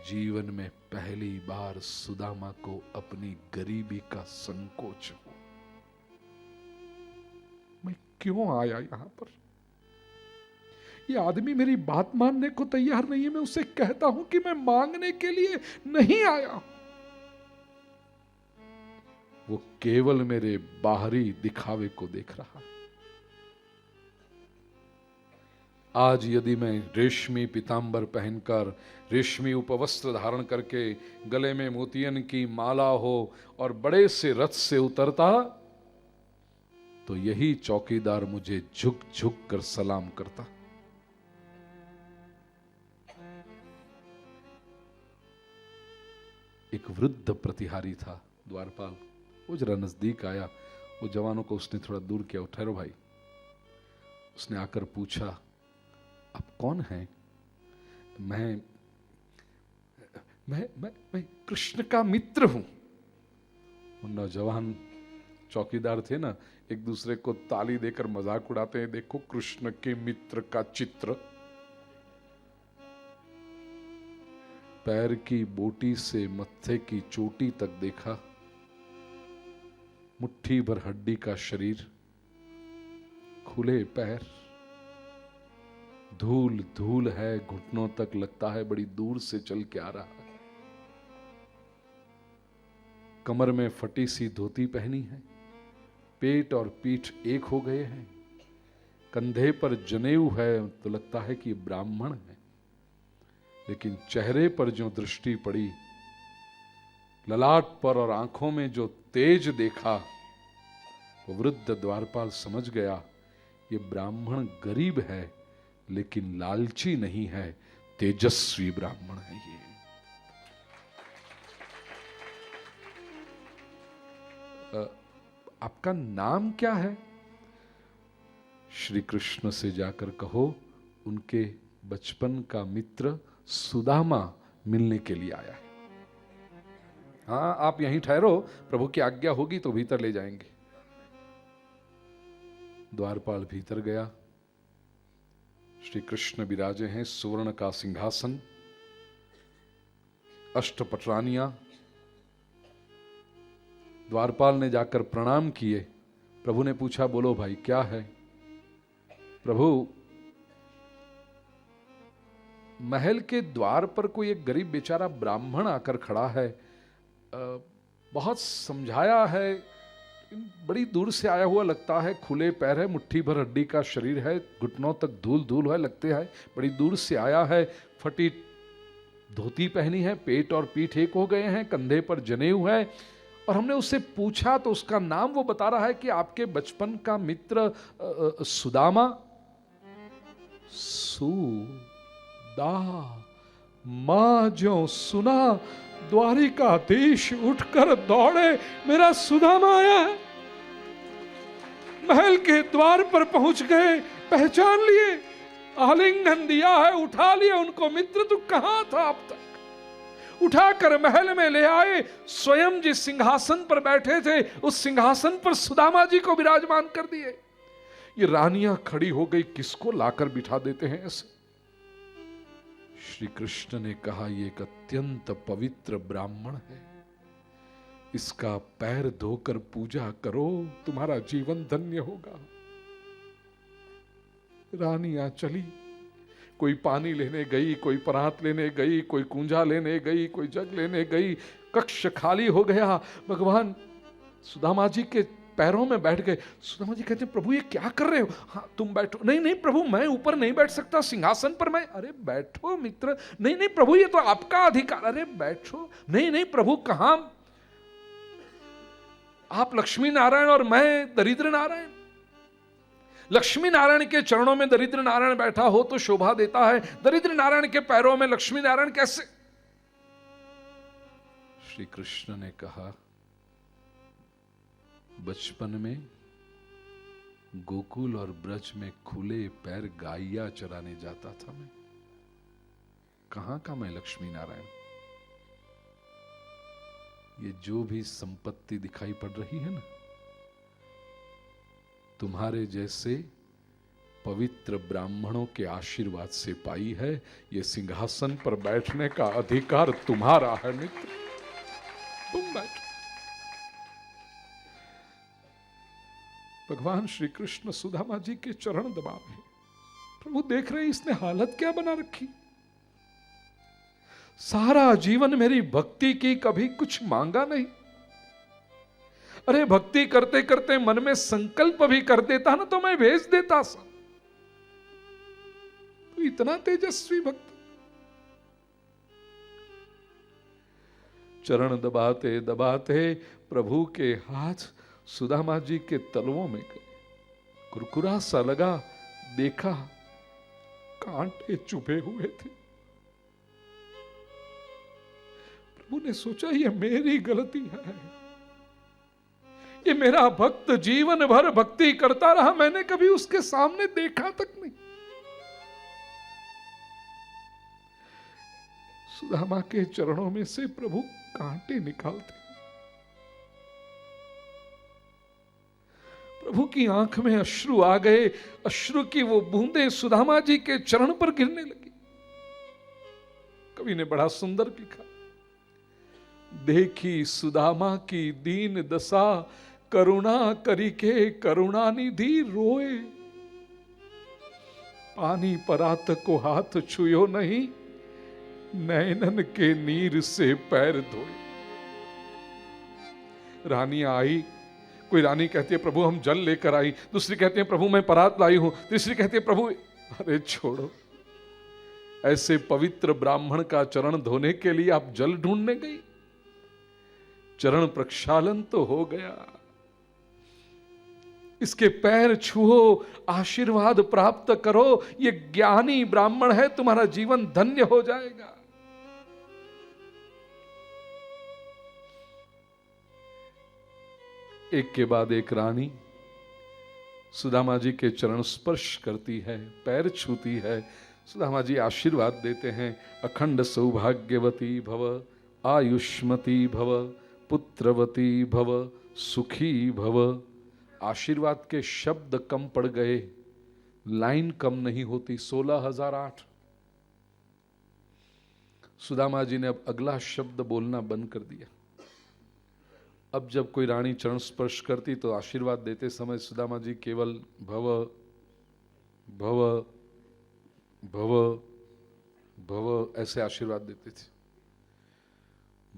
जीवन में पहली बार सुदामा को अपनी गरीबी का संकोच हो। मैं क्यों आया यहां पर? ये आदमी मेरी बात मानने को तैयार नहीं है। मैं उसे कहता हूं कि मैं मांगने के लिए नहीं आया। वो केवल मेरे बाहरी दिखावे को देख रहा। आज यदि मैं रेशमी पीतांबर पहनकर, रेशमी उपवस्त्र धारण करके, गले में मोतियन की माला हो और बड़े से रथ से उतरता, तो यही चौकीदार मुझे झुक झुक कर सलाम करता। एक वृद्ध प्रतिहारी था, द्वारपाल। वो जरा नजदीक आया, वो जवानों को उसने थोड़ा दूर किया। ठहरो भाई। उसने आकर पूछा, आप कौन हैं? मैं कृष्ण का मित्र हूं। वो नौजवान चौकीदार थे ना, एक दूसरे को ताली देकर मजाक उड़ाते हैं, देखो कृष्ण के मित्र का चित्र। पैर की बोटी से मत्थे की चोटी तक देखा, मुट्ठी भर हड्डी का शरीर, खुले पैर, धूल धूल है, घुटनों तक लगता है बड़ी दूर से चल के आ रहा है। कमर में फटी सी धोती पहनी है, पेट और पीठ एक हो गए हैं, कंधे पर जनेऊ है तो लगता है कि ब्राह्मण है। लेकिन चेहरे पर जो दृष्टि पड़ी, ललाट पर और आंखों में जो तेज देखा, वो वृद्ध द्वारपाल समझ गया ये ब्राह्मण गरीब है लेकिन लालची नहीं है, तेजस्वी ब्राह्मण है ये। आपका नाम क्या है? श्री कृष्ण से जाकर कहो उनके बचपन का मित्र सुदामा मिलने के लिए आया है। हाँ, आप यहीं ठहरो, प्रभु की आज्ञा होगी तो भीतर ले जाएंगे। द्वारपाल भीतर गया। श्री कृष्ण विराजे हैं, सुवर्ण का सिंहासन, अष्टपटरानियां, द्वारपाल ने जाकर प्रणाम किए। प्रभु ने पूछा, बोलो भाई क्या है? प्रभु, महल के द्वार पर कोई एक गरीब बेचारा ब्राह्मण आकर खड़ा है, बहुत समझाया है, बड़ी दूर से आया हुआ लगता है, खुले पैर है, मुट्ठी भर हड्डी का शरीर है, घुटनों तक धूल धूल है, लगते है बड़ी दूर से आया है, फटी धोती पहनी है, पेट और पीठ एक हो गए हैं, कंधे पर जनेऊ है। और हमने उससे पूछा तो उसका नाम वो बता रहा है कि आपके बचपन का मित्र सुदामा। मां जो सुना द्वारिकाधीश उठकर दौड़े, मेरा सुदामा आया है। महल के द्वार पर पहुंच गए, पहचान लिए, आलिंगन दिया है, उठा लिए उनको। मित्र तू कहां था अब तक? उठाकर महल में ले आए। स्वयं जिस सिंहासन पर बैठे थे उस सिंहासन पर सुदामा जी को विराजमान कर दिए। ये रानियां खड़ी हो गई, किसको लाकर बिठा देते हैं ऐसे? श्री कृष्ण ने कहा, ये एक अत्यंत पवित्र ब्राह्मण है, इसका पैर धोकर पूजा करो, तुम्हारा जीवन धन्य होगा। रानियां चली, कोई पानी लेने गई, कोई परात लेने गई, कोई कुंजा लेने गई, कोई जग लेने गई। कक्ष खाली हो गया। भगवान सुदामा जी के पैरों में बैठ गए। सुदामा जी कहते, प्रभु ये क्या कर रहे हो? हाँ तुम बैठो। नहीं नहीं प्रभु, मैं ऊपर नहीं बैठ सकता, सिंहासन पर मैं। अरे बैठो मित्र। नहीं नहीं प्रभु, ये तो आपका अधिकार। अरे बैठो। नहीं नहीं प्रभु, कहां आप लक्ष्मी नारायण और मैं दरिद्र नारायण? लक्ष्मी नारायण के चरणों में दरिद्र नारायण बैठा हो तो शोभा देता है, दरिद्र नारायण के पैरों में लक्ष्मी नारायण कैसे? श्री कृष्ण ने कहा, बचपन में गोकुल और ब्रज में खुले पैर गाइया चराने जाता था मैं। कहां का मैं लक्ष्मी नारायण? ये जो भी संपत्ति दिखाई पड़ रही है ना, तुम्हारे जैसे पवित्र ब्राह्मणों के आशीर्वाद से पाई है। ये सिंहासन पर बैठने का अधिकार तुम्हारा है मित्र, तुम बैठो। भगवान श्री कृष्ण सुदामा जी के चरण दबावे। प्रभु देख रहे इसने हालत क्या बना रखी। सारा जीवन मेरी भक्ति की, कभी कुछ मांगा नहीं। अरे भक्ति करते करते मन में संकल्प भी कर देता ना तो मैं भेज देता सा। तो इतना तेजस्वी भक्त। चरण दबाते दबाते प्रभु के हाथ सुदामा जी के तलवों में गए। कुरकुरा सा लगा, देखा कांटे चुभे हुए थे। प्रभु ने सोचा ये मेरी गलती है, ये मेरा भक्त जीवन भर भक्ति करता रहा, मैंने कभी उसके सामने देखा तक नहीं। सुदामा के चरणों में से प्रभु कांटे निकालते। प्रभु की आंख में अश्रु आ गए। अश्रु की वो बूंदें सुदामा जी के चरण पर गिरने लगी। कवि ने बड़ा सुंदर लिखा, देखी सुदामा की दीन दशा, करुणा करी के करुणानिधि रोए। पानी परात को हाथ छुयो नहीं, नैनन के नीर से पैर धोए। रानी आई, कोई रानी कहती है प्रभु हम जल लेकर आई, दूसरी कहती है प्रभु मैं परात लाई हूं, तीसरी कहती है प्रभु। अरे छोड़ो, ऐसे पवित्र ब्राह्मण का चरण धोने के लिए आप जल ढूंढने गई? चरण प्रक्षालन तो हो गया, इसके पैर छुओ, आशीर्वाद प्राप्त करो। ये ज्ञानी ब्राह्मण है, तुम्हारा जीवन धन्य हो जाएगा। एक के बाद एक रानी सुदामा जी के चरण स्पर्श करती है, पैर छूती है। सुदामा जी आशीर्वाद देते हैं, अखंड सौभाग्यवती भव, आयुष्मती भव, पुत्रवती भव, सुखी भव। आशीर्वाद के शब्द कम पड़ गए, लाइन कम नहीं होती। 16,008। सुदामा जी ने अब अगला शब्द बोलना बंद कर दिया। अब जब कोई रानी चरण स्पर्श करती तो आशीर्वाद देते समय सुदामा जी केवल भव भव भव भव ऐसे आशीर्वाद देते थे।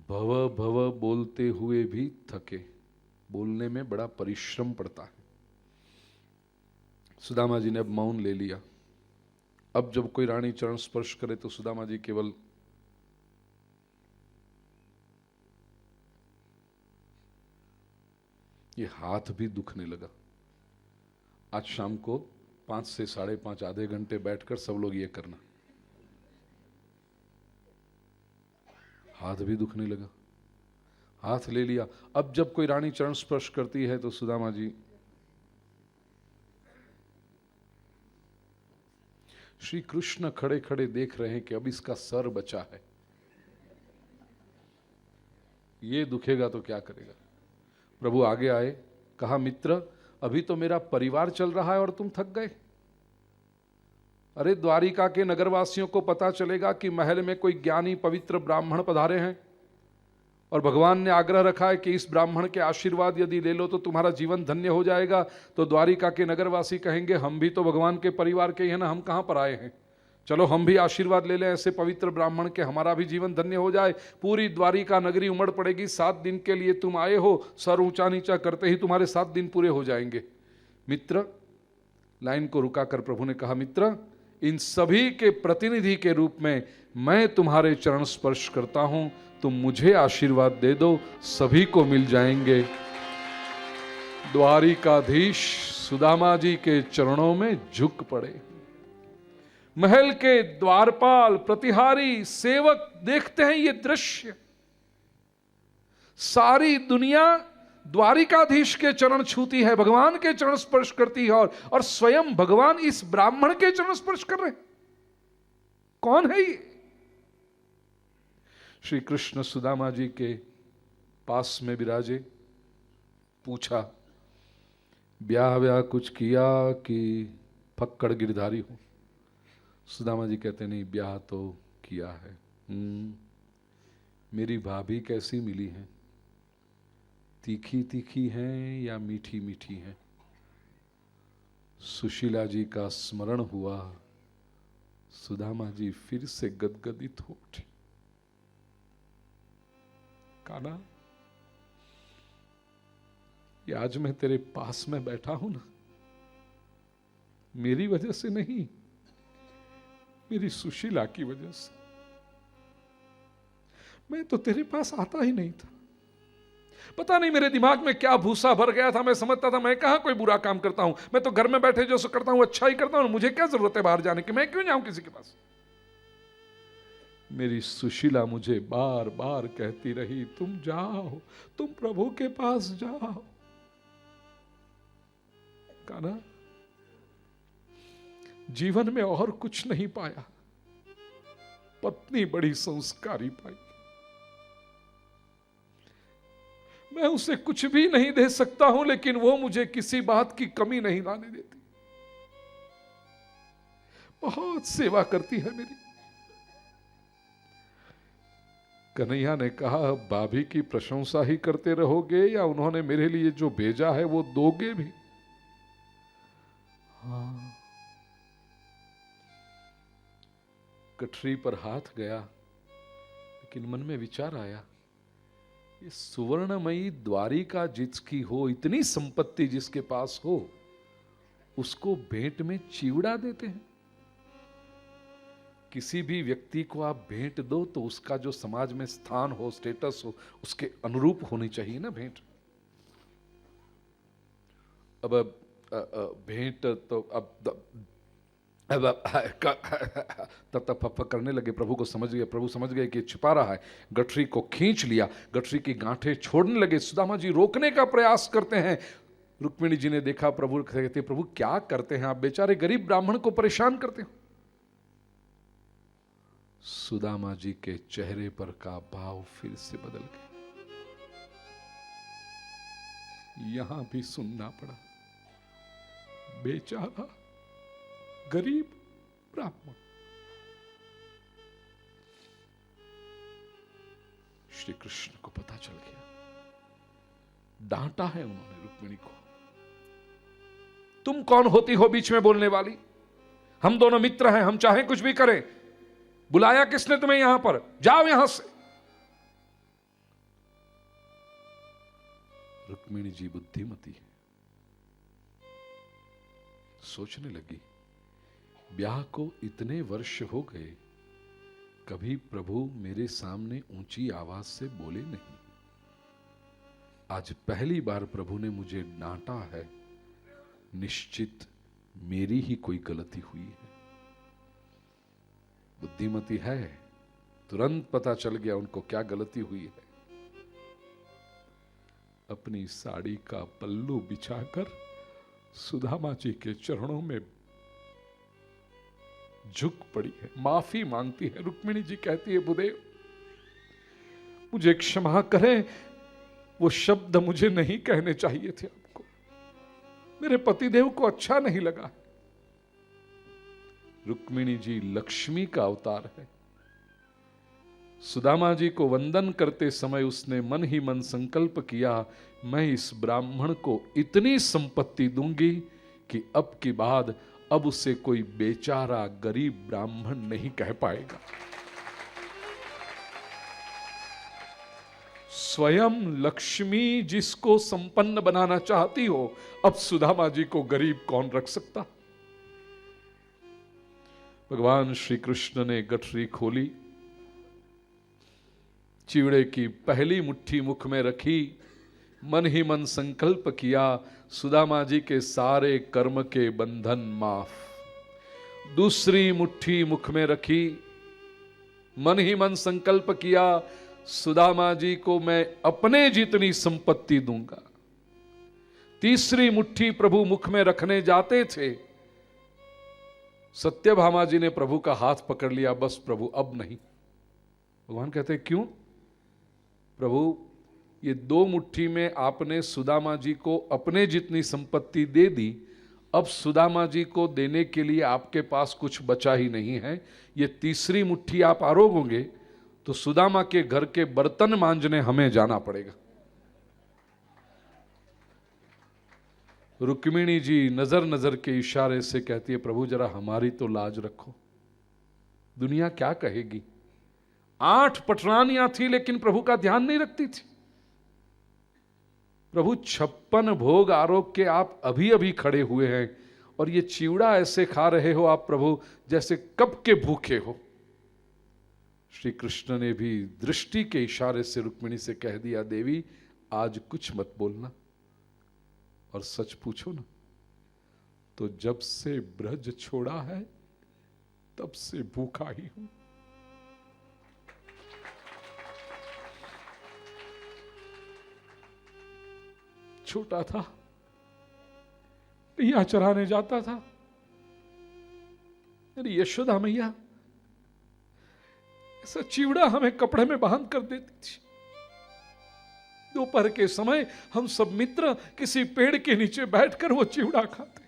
भव भव बोलते हुए भी थके, बोलने में बड़ा परिश्रम पड़ता है। सुदामा जी ने अब मौन ले लिया। अब जब कोई रानी चरण स्पर्श करे तो सुदामा जी केवल ये हाथ भी दुखने लगा। आज शाम को 5 से 5:30 आधे घंटे बैठकर सब लोग ये करना, हाथ भी दुखने लगा। हाथ ले लिया। अब जब कोई रानी चरण स्पर्श करती है तो सुदामा जी श्री कृष्ण खड़े खड़े देख रहे हैं कि अब इसका सर बचा है, ये दुखेगा तो क्या करेगा। प्रभु आगे आए, कहा मित्र अभी तो मेरा परिवार चल रहा है और तुम थक गए। अरे द्वारिका के नगरवासियों को पता चलेगा कि महल में कोई ज्ञानी पवित्र ब्राह्मण पधारे हैं और भगवान ने आग्रह रखा है कि इस ब्राह्मण के आशीर्वाद यदि ले लो तो तुम्हारा जीवन धन्य हो जाएगा। तो द्वारिका के नगरवासी कहेंगे हम भी तो भगवान के परिवार के ही हैं ना, हम कहां पर आए हैं, चलो हम भी आशीर्वाद ले लें ऐसे पवित्र ब्राह्मण के, हमारा भी जीवन धन्य हो जाए। पूरी द्वारिका नगरी उमड़ पड़ेगी। 7 दिन के लिए तुम आए हो, सर ऊंचा नीचा करते ही तुम्हारे 7 दिन पूरे हो जाएंगे। मित्र, लाइन को रुकाकर प्रभु ने कहा मित्र इन सभी के प्रतिनिधि के रूप में मैं तुम्हारे चरण स्पर्श करता हूं, तुम मुझे आशीर्वाद दे दो, सभी को मिल जाएंगे। द्वारिकाधीश सुदामा जी के चरणों में झुक पड़े। महल के द्वारपाल, प्रतिहारी, सेवक देखते हैं ये दृश्य। सारी दुनिया द्वारिकाधीश के चरण छूती है, भगवान के चरण स्पर्श करती है और स्वयं भगवान इस ब्राह्मण के चरण स्पर्श कर रहे हैं। कौन है ये? श्री कृष्ण सुदामा जी के पास में विराजे। पूछा ब्याह व्याह कुछ किया कि फक्कड़ गिरधारी हूं? सुदामा जी कहते नहीं, ब्याह तो किया है। मेरी भाभी कैसी मिली है? तीखी तीखी हैं या मीठी मीठी हैं? सुशीला जी का स्मरण हुआ। सुदामा जी फिर से गदगदित हो उठी। कान्हा, ये आज मैं तेरे पास में बैठा हूं ना, मेरी वजह से नहीं, मेरी सुशीला की वजह से। मैं तो तेरे पास आता ही नहीं था। पता नहीं मेरे दिमाग में क्या भूसा भर गया था। मैं समझता था मैं कहां कोई बुरा काम करता हूं, मैं तो घर में बैठे जो सो करता हूं अच्छा ही करता हूं, मुझे क्या जरूरत है बाहर जाने की, मैं क्यों जाऊं किसी के पास। मेरी सुशीला मुझे बार बार कहती रही तुम जाओ, तुम प्रभु के पास जाओ। कान्हा, जीवन में और कुछ नहीं पाया, पत्नी बड़ी संस्कारी पाई। मैं उसे कुछ भी नहीं दे सकता हूं, लेकिन वो मुझे किसी बात की कमी नहीं लाने देती। बहुत सेवा करती है मेरी। कन्हैया ने कहा भाभी की प्रशंसा ही करते रहोगे या उन्होंने मेरे लिए जो भेजा है वो दोगे भी? हाँ। गठरी पर हाथ गया, लेकिन मन में विचार आया, ये सुवर्णमयी द्वारिका जिसकी हो, इतनी संपत्ति जिसके पास हो, उसको भेंट में चिवड़ा देते हैं। किसी भी व्यक्ति को आप भेंट दो तो उसका जो समाज में स्थान हो, स्टेटस हो, उसके अनुरूप होनी चाहिए ना भेंट। अब भेंट तो तब करने लगे। प्रभु को समझ गए, प्रभु समझ गए कि छिपा रहा है। गठरी को खींच लिया, गठरी की गांठें छोड़ने लगे। सुदामा जी रोकने का प्रयास करते हैं। रुक्मिणी जी ने देखा, प्रभु कहते प्रभु क्या करते हैं आप, बेचारे गरीब ब्राह्मण को परेशान करते हो। सुदामा जी के चेहरे पर का भाव फिर से बदल गया। यहां भी सुनना पड़ा, बेचारा गरीब ब्राह्मण। श्री कृष्ण को पता चल गया डांटा है उन्होंने रुक्मिणी को। तुम कौन होती हो बीच में बोलने वाली? हम दोनों मित्र हैं, हम चाहें कुछ भी करें। बुलाया किसने तुम्हें यहां पर? जाओ यहां से। रुक्मिणी जी बुद्धिमती है, सोचने लगी, ब्याह को इतने वर्ष हो गए, कभी प्रभु मेरे सामने ऊंची आवाज से बोले नहीं। आज पहली बार प्रभु ने मुझे डांटा है, निश्चित मेरी ही कोई गलती हुई है। बुद्धिमती है, तुरंत पता चल गया उनको क्या गलती हुई है। अपनी साड़ी का पल्लू बिछाकर सुदामा जी के चरणों में झुक पड़ी है, माफी मांगती है। रुक्मिणी जी कहती है, बुदेव मुझे क्षमा करें, वो शब्द मुझे नहीं कहने चाहिए थे आपको, मेरे पतिदेव को अच्छा नहीं लगा। रुक्मिणी जी लक्ष्मी का अवतार है। सुदामा जी को वंदन करते समय उसने मन ही मन संकल्प किया, मैं इस ब्राह्मण को इतनी संपत्ति दूंगी कि अब की बाद अब उसे कोई बेचारा गरीब ब्राह्मण नहीं कह पाएगा। स्वयं लक्ष्मी जिसको संपन्न बनाना चाहती हो, अब सुदामा जी को गरीब कौन रख सकता? भगवान श्री कृष्ण ने गठरी खोली, चिवड़े की पहली मुट्ठी मुख में रखी, मन ही मन संकल्प किया, सुदामा जी के सारे कर्म के बंधन माफ। दूसरी मुट्ठी मुख में रखी, मन ही मन संकल्प किया, सुदामा जी को मैं अपने जितनी संपत्ति दूंगा। तीसरी मुट्ठी प्रभु मुख में रखने जाते थे, सत्यभामा जी ने प्रभु का हाथ पकड़ लिया, बस प्रभु अब नहीं। भगवान कहते क्यों? प्रभु ये दो मुट्ठी में आपने सुदामा जी को अपने जितनी संपत्ति दे दी, अब सुदामा जी को देने के लिए आपके पास कुछ बचा ही नहीं है। ये तीसरी मुट्ठी आप आरोगोगे तो सुदामा के घर के बर्तन मांजने हमें जाना पड़ेगा। रुक्मिणी जी नजर नजर के इशारे से कहती है, प्रभु जरा हमारी तो लाज रखो, दुनिया क्या कहेगी। 8 पटरानियां थी लेकिन प्रभु का ध्यान नहीं रखती थी। प्रभु 56 भोग आरोग के आप अभी अभी खड़े हुए हैं और ये चिवड़ा ऐसे खा रहे हो आप प्रभु जैसे कब के भूखे हो। श्री कृष्ण ने भी दृष्टि के इशारे से रुक्मिणी से कह दिया, देवी आज कुछ मत बोलना और सच पूछो ना तो जब से ब्रज छोड़ा है तब से भूखा ही हूं। छोटा था, नैया चराने जाता था, मेरी यशोदा मैया ऐसा चिवड़ा हमें कपड़े में बांध कर देती थी। दोपहर के समय हम सब मित्र किसी पेड़ के नीचे बैठकर वो चिवड़ा खाते।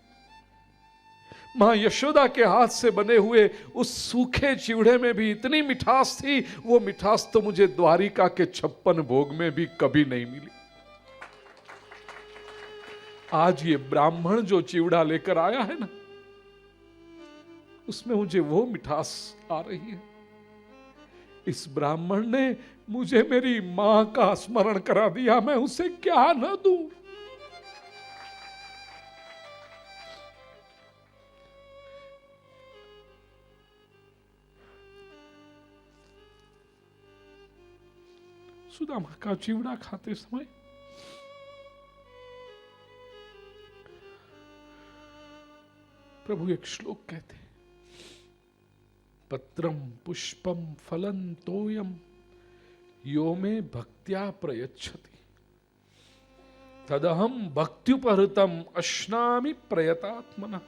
मां यशोदा के हाथ से बने हुए उस सूखे चिवड़े में भी इतनी मिठास थी, वो मिठास तो मुझे द्वारिका के 56 भोग में भी कभी नहीं मिली। आज ये ब्राह्मण जो चिवड़ा लेकर आया है ना, उसमें मुझे वो मिठास आ रही है। इस ब्राह्मण ने मुझे मेरी मां का स्मरण करा दिया, मैं उसे क्या न दूं। सुदामा का चिवड़ा खाते समय प्रभु एक श्लोक कहते, पत्रम पुष्पम फलं तोयम यो में भक्त्या प्रयच्छति तदहम भक्त्युपहृतम अश्नामि प्रयतात्मना।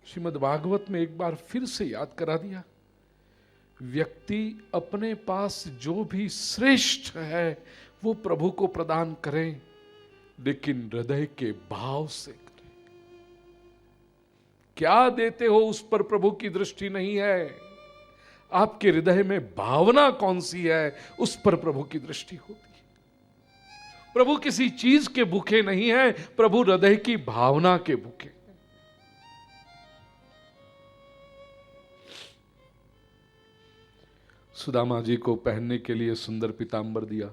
श्रीमद् भागवत में एक बार फिर से याद करा दिया, व्यक्ति अपने पास जो भी श्रेष्ठ है वो प्रभु को प्रदान करे, लेकिन हृदय के भाव से करे। क्या देते हो उस पर प्रभु की दृष्टि नहीं है, आपके हृदय में भावना कौन सी है उस पर प्रभु की दृष्टि होती है। प्रभु किसी चीज के भूखे नहीं है, प्रभु हृदय की भावना के भूखे। सुदामा जी को पहनने के लिए सुंदर पीतांबर दिया,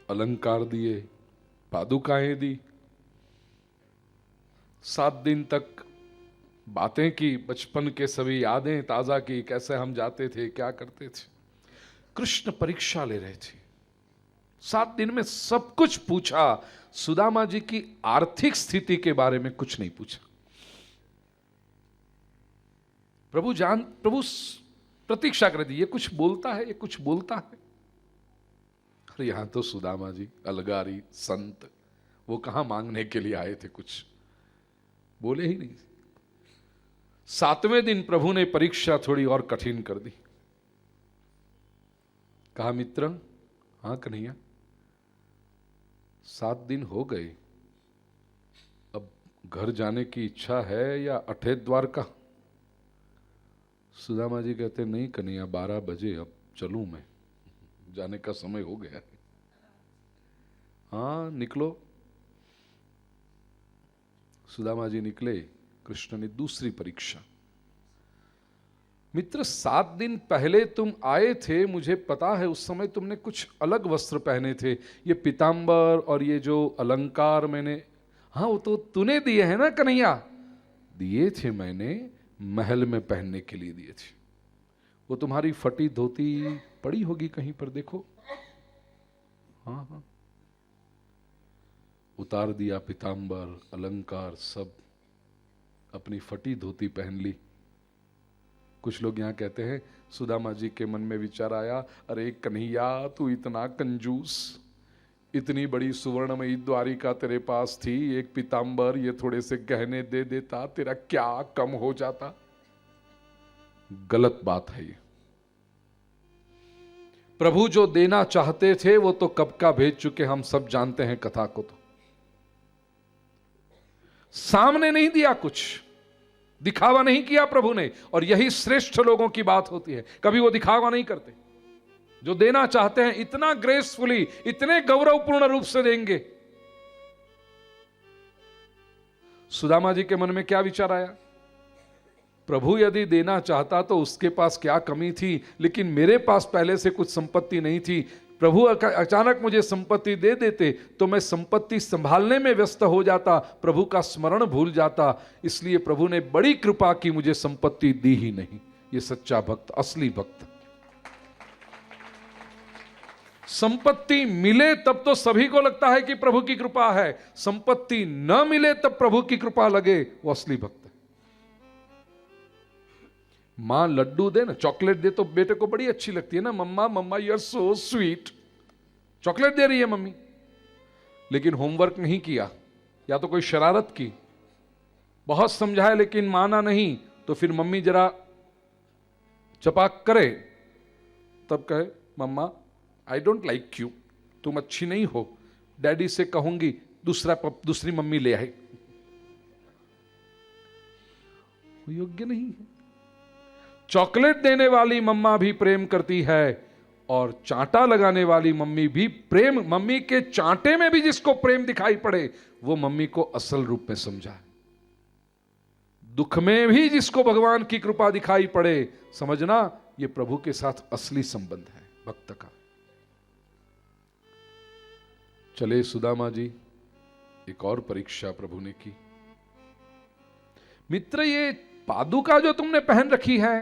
अलंकार दिए, पादुकाएं दी। 7 दिन तक बातें की, बचपन के सभी यादें ताजा की, कैसे हम जाते थे, क्या करते थे। कृष्ण परीक्षा ले रहे थे। 7 दिन में सब कुछ पूछा, सुदामा जी की आर्थिक स्थिति के बारे में कुछ नहीं पूछा। प्रभु प्रतीक्षा कर दी, ये कुछ बोलता है, ये कुछ बोलता है। अरे यहां तो सुदामा जी अलगारी संत, वो कहां मांगने के लिए आए थे, कुछ बोले ही नहीं। 7वें दिन प्रभु ने परीक्षा थोड़ी और कठिन कर दी। कहा, मित्र, हां कन्हैया, 7 दिन हो गए, अब घर जाने की इच्छा है या अठे द्वारका? सुदामा जी कहते, नहीं कन्हैया, 12 बजे, अब चलूं मैं, जाने का समय हो गया है। हाँ निकलो। सुदामा जी निकले। कृष्ण ने दूसरी परीक्षा। मित्र, 7 दिन पहले तुम आए थे, मुझे पता है उस समय तुमने कुछ अलग वस्त्र पहने थे, ये पीतांबर और ये जो अलंकार मैंने, हाँ वो तो तूने दिए हैं ना कन्हैया? दिए थे मैंने, महल में पहनने के लिए दिए थे। वो तुम्हारी फटी धोती पड़ी होगी कहीं पर, देखो। हाँ हाँ, उतार दिया पीतांबर, अलंकार सब, अपनी फटी धोती पहन ली। कुछ लोग यहाँ कहते हैं, सुदामा जी के मन में विचार आया, अरे कन्हैया तू इतना कंजूस, इतनी बड़ी सुवर्णमयी द्वारिका तेरे पास थी, एक पीतांबर, ये थोड़े से गहने दे देता, तेरा क्या कम हो जाता? गलत बात है ये। प्रभु जो देना चाहते थे वो तो कब का भेज चुके, हम सब जानते हैं कथा को। तो सामने नहीं दिया, कुछ दिखावा नहीं किया प्रभु ने, और यही श्रेष्ठ लोगों की बात होती है, कभी वो दिखावा नहीं करते। जो देना चाहते हैं इतना ग्रेसफुली, इतने गौरवपूर्ण रूप से देंगे। सुदामा जी के मन में क्या विचार आया? प्रभु यदि देना चाहता तो उसके पास क्या कमी थी, लेकिन मेरे पास पहले से कुछ संपत्ति नहीं थी। प्रभु अचानक मुझे संपत्ति दे देते तो मैं संपत्ति संभालने में व्यस्त हो जाता, प्रभु का स्मरण भूल जाता। इसलिए प्रभु ने बड़ी कृपा की, मुझे संपत्ति दी ही नहीं। ये सच्चा भक्त, असली भक्त। संपत्ति मिले तब तो सभी को लगता है कि प्रभु की कृपा है, संपत्ति न मिले तब प्रभु की कृपा लगे, वो असली भक्त है। मां लड्डू दे ना, चॉकलेट दे तो बेटे को बड़ी अच्छी लगती है ना, mamma mamma you are so sweet, chocolate दे रही है मम्मी। लेकिन होमवर्क नहीं किया, या तो कोई शरारत की, बहुत समझाया लेकिन माना नहीं, तो फिर मम्मी जरा चपाक करे, तब कहे, मम्मा आई डोंट लाइक यू, तुम अच्छी नहीं हो, डैडी से कहूंगी दूसरी मम्मी ले आए। योग्य नहीं है। चॉकलेट देने वाली मम्मा भी प्रेम करती है, और चांटा लगाने वाली मम्मी भी प्रेम, मम्मी के चांटे में भी जिसको प्रेम दिखाई पड़े वो मम्मी को असल रूप में समझा। दुख में भी जिसको भगवान की कृपा दिखाई पड़े, समझना ये प्रभु के साथ असली संबंध है भक्त का। चले सुदामा जी, एक और परीक्षा प्रभु ने की। मित्र, ये पादुका जो तुमने पहन रखी है,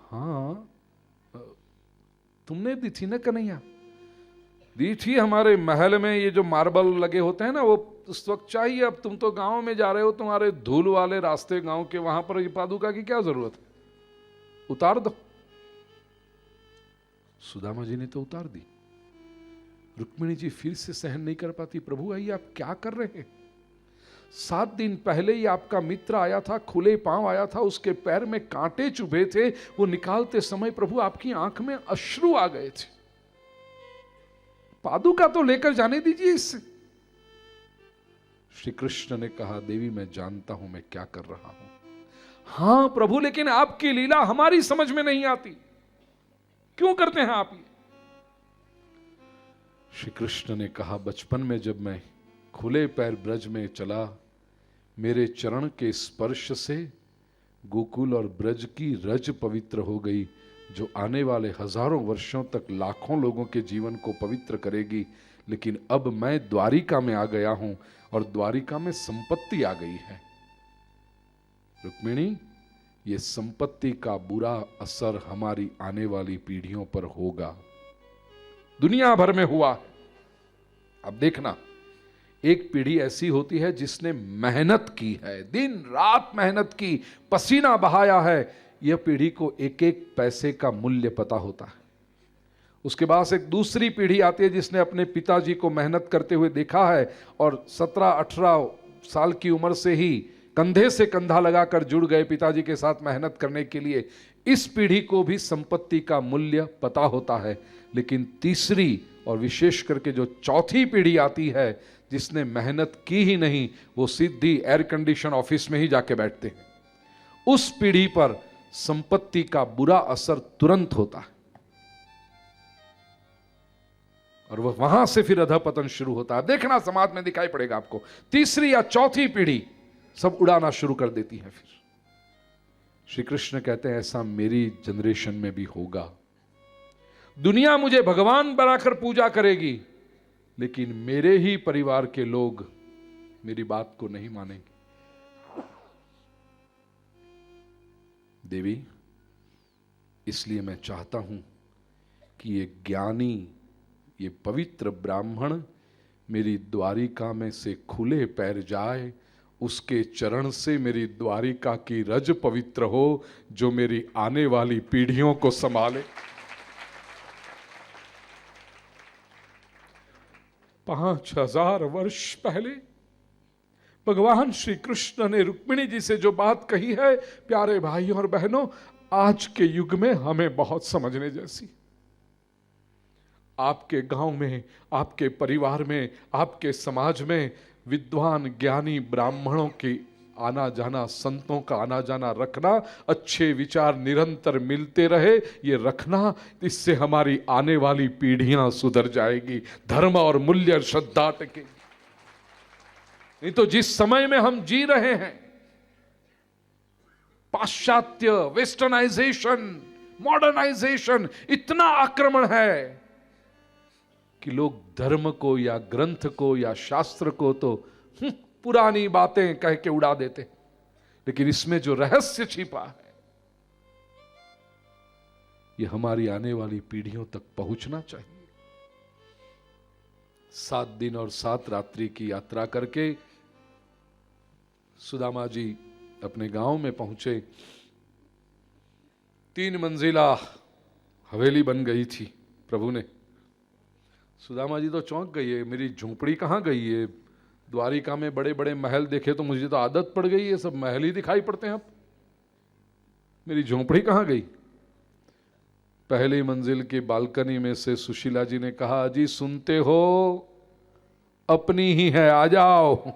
हाँ तुमने दी थी ना कन्हैया? दी थी हमारे महल में, ये जो मार्बल लगे होते हैं ना, वो उस वक्त चाहिए। अब तुम तो गांव में जा रहे हो, तुम्हारे धूल वाले रास्ते गांव के, वहां पर ये पादुका की क्या जरूरत है, उतार दो। सुदामा जी ने तो उतार दी। रुक्मिणी जी फिर से सहन नहीं कर पाती, प्रभु आइए आप क्या कर रहे हैं? 7 दिन पहले ही आपका मित्र आया था, खुले पांव आया था, उसके पैर में कांटे चुभे थे, वो निकालते समय प्रभु आपकी आंख में अश्रु आ गए थे। पादुका तो लेकर जाने दीजिए इससे। श्री कृष्ण ने कहा, देवी मैं जानता हूं मैं क्या कर रहा हूं। हां प्रभु, लेकिन आपकी लीला हमारी समझ में नहीं आती, क्यों करते हैं आप ये? श्री कृष्ण ने कहा, बचपन में जब मैं खुले पैर ब्रज में चला, मेरे चरण के स्पर्श से गोकुल और ब्रज की रज पवित्र हो गई, जो आने वाले हजारों वर्षों तक लाखों लोगों के जीवन को पवित्र करेगी। लेकिन अब मैं द्वारिका में आ गया हूं और द्वारिका में संपत्ति आ गई है। रुक्मिणी, ये संपत्ति का बुरा असर हमारी आने वाली पीढ़ियों पर होगा। दुनिया भर में हुआ। अब देखना, एक पीढ़ी ऐसी होती है जिसने मेहनत की है, दिन रात मेहनत की, पसीना बहाया है। यह पीढ़ी को एक एक पैसे का मूल्य पता होता है। उसके बाद एक दूसरी पीढ़ी आती है जिसने अपने पिताजी को मेहनत करते हुए देखा है और 17-18 साल की उम्र से ही कंधे से कंधा लगाकर जुड़ गए पिताजी के साथ मेहनत करने के लिए। इस पीढ़ी को भी संपत्ति का मूल्य पता होता है। लेकिन तीसरी और विशेष करके जो चौथी पीढ़ी आती है, जिसने मेहनत की ही नहीं, वो सीधी एयर कंडीशन ऑफिस में ही जाके बैठते हैं। उस पीढ़ी पर संपत्ति का बुरा असर तुरंत होता है और वह वहां से फिर अधपतन शुरू होता है। देखना, समाज में दिखाई पड़ेगा आपको, तीसरी या चौथी पीढ़ी सब उड़ाना शुरू कर देती है। फिर श्री कृष्ण कहते हैं, ऐसा मेरी जनरेशन में भी होगा। दुनिया मुझे भगवान बनाकर पूजा करेगी, लेकिन मेरे ही परिवार के लोग मेरी बात को नहीं मानेंगे। देवी, इसलिए मैं चाहता हूं कि ये ज्ञानी, ये पवित्र ब्राह्मण मेरी द्वारिका में से खुले पैर जाए, उसके चरण से मेरी द्वारिका की रज पवित्र हो, जो मेरी आने वाली पीढ़ियों को संभाले। 5000 वर्ष पहले भगवान श्री कृष्ण ने रुक्मिणी जी से जो बात कही है, प्यारे भाइयों और बहनों, आज के युग में हमें बहुत समझने जैसी। आपके गांव में, आपके परिवार में, आपके समाज में विद्वान ज्ञानी ब्राह्मणों की आना जाना, संतों का आना जाना रखना, अच्छे विचार निरंतर मिलते रहे, ये रखना। इससे हमारी आने वाली पीढ़ियां सुधर जाएगी, धर्म और मूल्य श्रद्धा टिकेगी। नहीं तो जिस समय में हम जी रहे हैं, पाश्चात्य, वेस्टर्नाइजेशन, मॉडर्नाइजेशन, इतना आक्रमण है कि लोग धर्म को या ग्रंथ को या शास्त्र को तो पुरानी बातें कह के उड़ा देते, लेकिन इसमें जो रहस्य छिपा है, ये हमारी आने वाली पीढ़ियों तक पहुंचना चाहिए। 7 दिन और 7 रात्रि की यात्रा करके सुदामा जी अपने गांव में पहुंचे। 3 मंजिला हवेली बन गई थी प्रभु ने। सुदामा जी तो चौंक गई है, मेरी झोंपड़ी कहाँ गई है? द्वारिका में बड़े बड़े महल देखे तो मुझे तो आदत पड़ गई है, सब महल ही दिखाई पड़ते हैं अब, मेरी झोंपड़ी कहाँ गई? पहली मंजिल की बालकनी में से सुशीला जी ने कहा, जी सुनते हो, अपनी ही है, आ जाओ।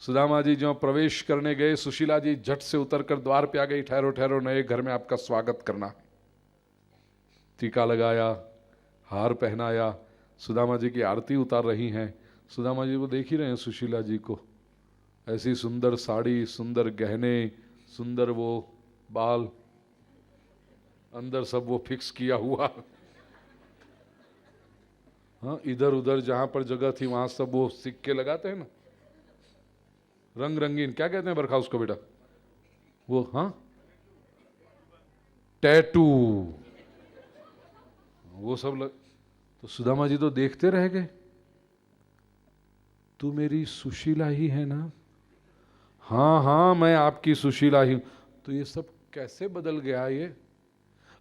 सुदामा जी जो प्रवेश करने गए, सुशीला जी झट से उतरकर द्वार पे आ गई, ठहरो ठहरो, नए घर में आपका स्वागत करना है। टीका लगाया, हार पहनाया, सुदामा जी की आरती उतार रही हैं। सुदामा जी वो देख ही रहे हैं सुशीला जी को, ऐसी सुंदर साड़ी, सुंदर गहने, सुंदर वो बाल, अंदर सब वो फिक्स किया हुआ। हाँ, इधर उधर जहां पर जगह थी वहां सब वो सिक्के लगाते हैं ना, रंग रंगीन, क्या कहते हैं बरखा उसको बेटा, वो हाँ टैटू, वो सब तो सुदामा जी तो देखते रह गए, तू मेरी सुशीला ही है ना? हाँ हाँ, मैं आपकी सुशीला ही हूं। तो ये सब कैसे बदल गया? ये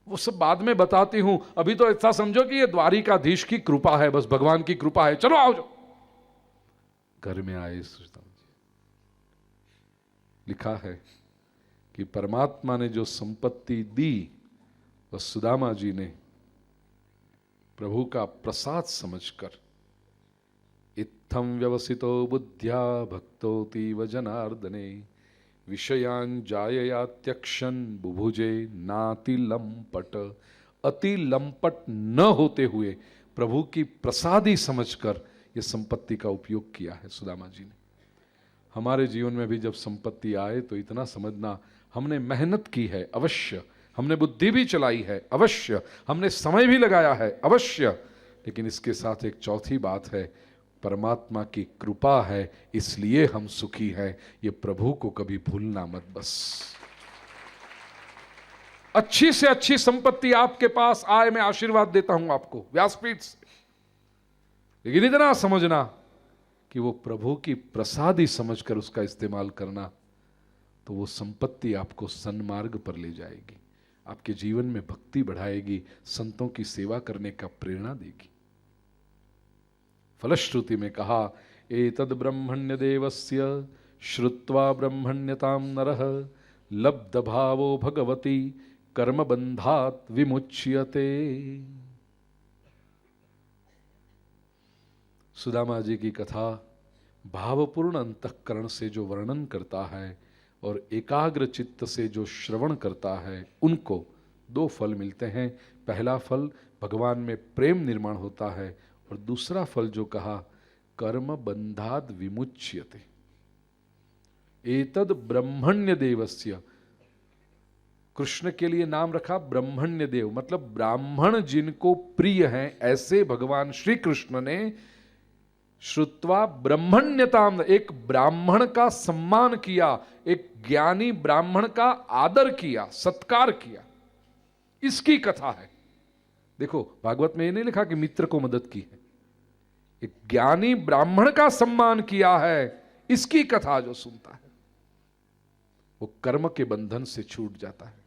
वो सब बाद में बताती हूं, अभी तो ऐसा समझो कि ये द्वारिकाधीश की कृपा है, बस भगवान की कृपा है। चलो आओ, जाओ। घर में आए सुदामा जी, लिखा है कि परमात्मा ने जो संपत्ति दी, वह सुदामा जी ने प्रभु का प्रसाद समझकर, इत्थम व्यवसितो बुद्ध्या भक्तोतीव जनार्दने, विषयान जाययात्यक्षन बुभुजे नाति लंपट, अति लंपट न होते हुए प्रभु की प्रसादी समझकर ये संपत्ति का उपयोग किया है सुदामा जी ने। हमारे जीवन में भी जब संपत्ति आए तो इतना समझना, हमने मेहनत की है अवश्य, हमने बुद्धि भी चलाई है अवश्य, हमने समय भी लगाया है अवश्य, लेकिन इसके साथ एक चौथी बात है, परमात्मा की कृपा है, इसलिए हम सुखी हैं। ये प्रभु को कभी भूलना मत। बस अच्छी से अच्छी संपत्ति आपके पास आए, मैं आशीर्वाद देता हूं आपको व्यासपीठ से, लेकिन इतना समझना कि वो प्रभु की प्रसादी समझकर उसका इस्तेमाल करना, तो वो संपत्ति आपको सन्मार्ग पर ले जाएगी, आपके जीवन में भक्ति बढ़ाएगी, संतों की सेवा करने का प्रेरणा देगी। फलश्रुति में कहा, एतद् ब्रह्मण्य देवस्य श्रुत्वा ब्रह्मण्यतां नरः लब्ध भावो भगवती कर्म बंधात विमुच्यते। सुदामा जी की कथा भावपूर्ण अंतःकरण से जो वर्णन करता है और एकाग्र चित्त से जो श्रवण करता है, उनको दो फल मिलते हैं। पहला फल भगवान में प्रेम निर्माण होता है, और दूसरा फल जो कहा, कर्म बंधाद विमुच्यते। एतद ब्रह्मण्य देवस्य, कृष्ण के लिए नाम रखा ब्रह्मण्य देव, मतलब ब्राह्मण जिनको प्रिय हैं, ऐसे भगवान श्री कृष्ण ने श्रुत्वा ब्रह्मण्यताम, एक ब्राह्मण का सम्मान किया, एक ज्ञानी ब्राह्मण का आदर किया, सत्कार किया, इसकी कथा है। देखो भागवत में ये नहीं लिखा कि मित्र को मदद की है, एक ज्ञानी ब्राह्मण का सम्मान किया है, इसकी कथा जो सुनता है वो कर्म के बंधन से छूट जाता है।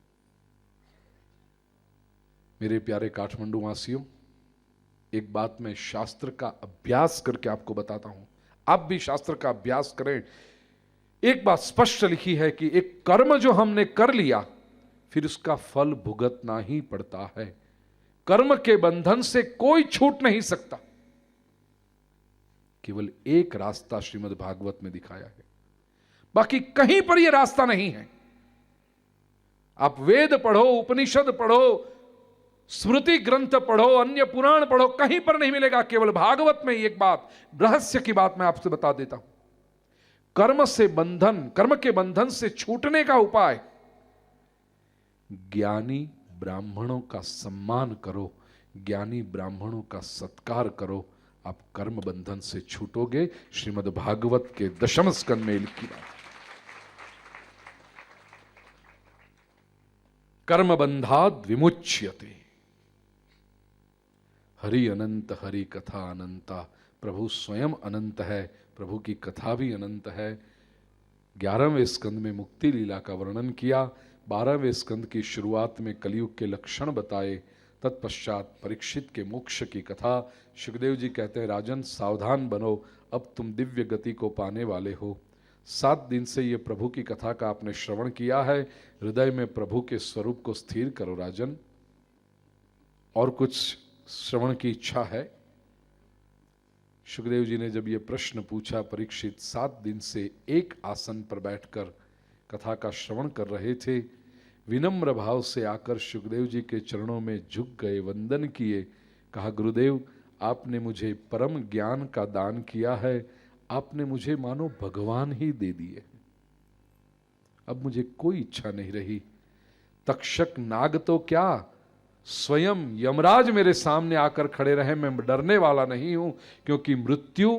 मेरे प्यारे काठमांडू वासियों, एक बात मैं शास्त्र का अभ्यास करके आपको बताता हूं, आप भी शास्त्र का अभ्यास करें। एक बात स्पष्ट लिखी है कि एक कर्म जो हमने कर लिया, फिर उसका फल भुगतना ही पड़ता है। कर्म के बंधन से कोई छूट नहीं सकता। केवल एक रास्ता श्रीमद् भागवत में दिखाया है, बाकी कहीं पर यह रास्ता नहीं है। आप वेद पढ़ो, उपनिषद पढ़ो, स्मृति ग्रंथ पढ़ो, अन्य पुराण पढ़ो, कहीं पर नहीं मिलेगा। केवल भागवत में एक बात, रहस्य की बात मैं आपसे बता देता हूं। कर्म से बंधन, कर्म के बंधन से छूटने का उपाय, ज्ञानी ब्राह्मणों का सम्मान करो, ज्ञानी ब्राह्मणों का सत्कार करो, आप कर्म बंधन से छूटोगे। श्रीमद् भागवत के दशम स्कंद में लिखी बात, कर्म बंधाद विमुच्यते। हरि अनंत, हरि कथा अनंता, प्रभु स्वयं अनंत है, प्रभु की कथा भी अनंत है। 11वें स्कंद में मुक्ति लीला का वर्णन किया, 12वें स्कंद की शुरुआत में कलयुग के लक्षण बताए, तत्पश्चात परीक्षित के मोक्ष की कथा। सुखदेव जी कहते हैं, राजन सावधान बनो, अब तुम दिव्य गति को पाने वाले हो। 7 दिन से ये प्रभु की कथा का आपने श्रवण किया है, हृदय में प्रभु के स्वरूप को स्थिर करो राजन। और कुछ श्रवण की इच्छा है? सुखदेव जी ने जब ये प्रश्न पूछा, परीक्षित 7 दिन से एक आसन पर बैठकर कथा का श्रवण कर रहे थे। विनम्र भाव से आकर सुखदेव जी के चरणों में झुक गए, वंदन किए, कहा, गुरुदेव आपने मुझे परम ज्ञान का दान किया है, आपने मुझे मानो भगवान ही दे दिए, अब मुझे कोई इच्छा नहीं रही। तक्षक नाग तो क्या, स्वयं यमराज मेरे सामने आकर खड़े रहे, मैं डरने वाला नहीं हूं, क्योंकि मृत्यु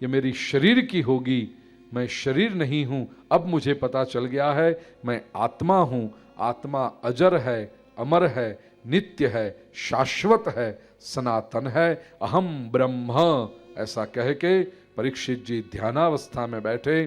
ये मेरी शरीर की होगी, मैं शरीर नहीं हूं। अब मुझे पता चल गया है, मैं आत्मा हूं, आत्मा अजर है, अमर है, नित्य है, शाश्वत है, सनातन है, अहम ब्रह्म। ऐसा कह के परीक्षित जी ध्यानावस्था में बैठे,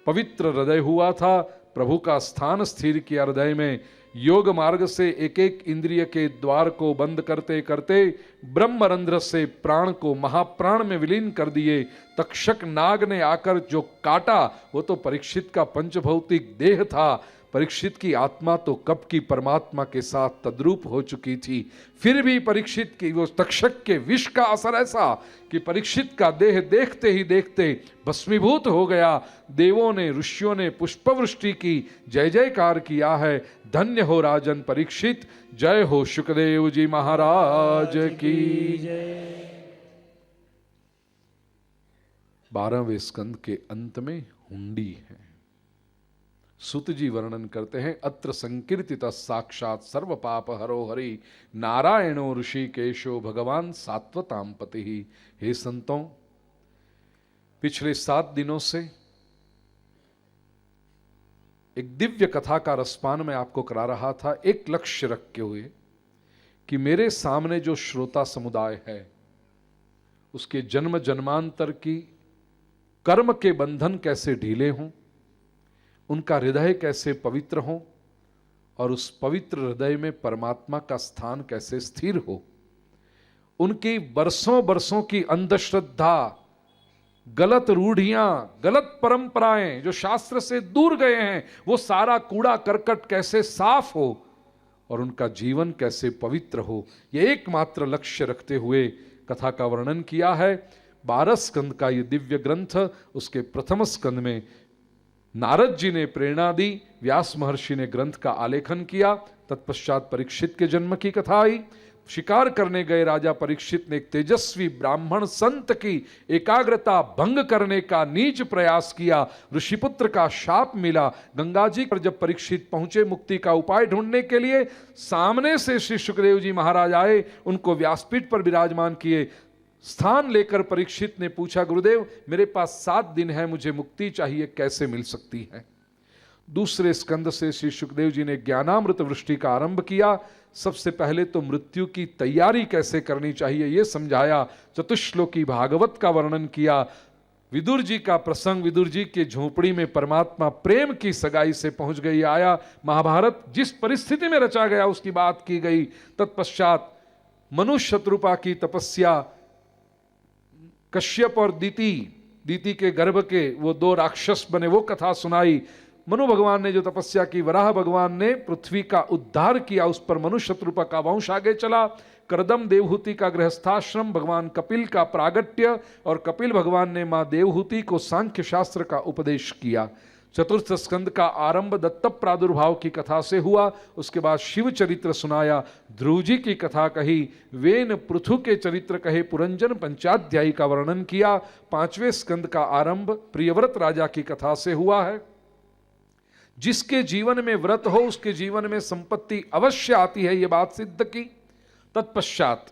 पवित्र हृदय हुआ था, प्रभु का स्थान स्थिर किया हृदय में। योग मार्ग से एक एक इंद्रिय के द्वार को बंद करते करते ब्रह्मरंध्र से प्राण को महाप्राण में विलीन कर दिए। तक्षक नाग ने आकर जो काटा वो तो परीक्षित का पंचभौतिक देह था, परीक्षित की आत्मा तो कब की परमात्मा के साथ तद्रूप हो चुकी थी। फिर भी परीक्षित की वो तक्षक के विष का असर ऐसा कि परीक्षित का देह देखते ही देखते भस्मीभूत हो गया। देवों ने, ऋषियों ने पुष्पवृष्टि की, जय जयकार किया है। धन्य हो राजन परीक्षित, जय हो सुखदेव जी महाराज की जय। 12वें स्कंद के अंत में हुंडी है। सुत जी वर्णन करते हैं, अत्र संकीर्तित साक्षात सर्व पाप हरो हरि नारायणो ऋषिकेशो भगवान सात्वताम पति ही। हे संतों, पिछले 7 दिनों से एक दिव्य कथा का रसपान मैं आपको करा रहा था, एक लक्ष्य रखे हुए कि मेरे सामने जो श्रोता समुदाय है उसके जन्म जन्मांतर की कर्म के बंधन कैसे ढीले हों, उनका हृदय कैसे पवित्र हो और उस पवित्र हृदय में परमात्मा का स्थान कैसे स्थिर हो। उनकी बरसों बरसों की अंधश्रद्धा, गलत रूढ़ियां, गलत परंपराएं जो शास्त्र से दूर गए हैं, वो सारा कूड़ा करकट कैसे साफ हो और उनका जीवन कैसे पवित्र हो, ये एकमात्र लक्ष्य रखते हुए कथा का वर्णन किया है। 12 स्कंद का ये दिव्य ग्रंथ, उसके प्रथम स्कंद में नारद जी ने प्रेरणा दी, व्यास महर्षि ने ग्रंथ का आलेखन किया, तत्पश्चात परीक्षित के जन्म की कथा आई। शिकार करने गए राजा परीक्षित ने एक तेजस्वी ब्राह्मण संत की एकाग्रता भंग करने का नीच प्रयास किया, ऋषिपुत्र का शाप मिला। गंगा जी पर जब परीक्षित पहुंचे मुक्ति का उपाय ढूंढने के लिए, सामने से श्री सुखदेव जी महाराज आए, उनको व्यासपीठ पर विराजमान किए। स्थान लेकर परीक्षित ने पूछा, गुरुदेव मेरे पास 7 दिन है, मुझे मुक्ति चाहिए, कैसे मिल सकती है। दूसरे स्कंद से श्री सुखदेव जी ने ज्ञानामृत वृष्टि का आरंभ किया। सबसे पहले तो मृत्यु की तैयारी कैसे करनी चाहिए ये समझाया। चतुश्लोकी भागवत का वर्णन किया। विदुर जी का प्रसंग, विदुर जी के झोपड़ी में परमात्मा प्रेम की सगाई से पहुंच गई आया। महाभारत जिस परिस्थिति में रचा गया उसकी बात की गई। तत्पश्चात मनुष्य शत्रुपा की तपस्या, कश्यप और दीति के गर्भ के वो 2 राक्षस बने, वो कथा सुनाई। मनु भगवान ने जो तपस्या की, वराह भगवान ने पृथ्वी का उद्धार किया, उस पर मनु शत्रुपा का वंश आगे चला। करदम देवहूति का गृहस्थाश्रम, भगवान कपिल का प्रागट्य और कपिल भगवान ने मां देवहूति को सांख्य शास्त्र का उपदेश किया। चतुर्थ स्कंद का आरंभ दत्त प्रादुर्भाव की कथा से हुआ। उसके बाद शिव चरित्र सुनाया, ध्रुव जी की कथा कही, वेन पृथु के चरित्र कहे, पुरंजन पंचाध्यायी का वर्णन किया। 5वें स्कंद का आरंभ प्रियव्रत राजा की कथा से हुआ है। जिसके जीवन में व्रत हो उसके जीवन में संपत्ति अवश्य आती है, यह बात सिद्ध की। तत्पश्चात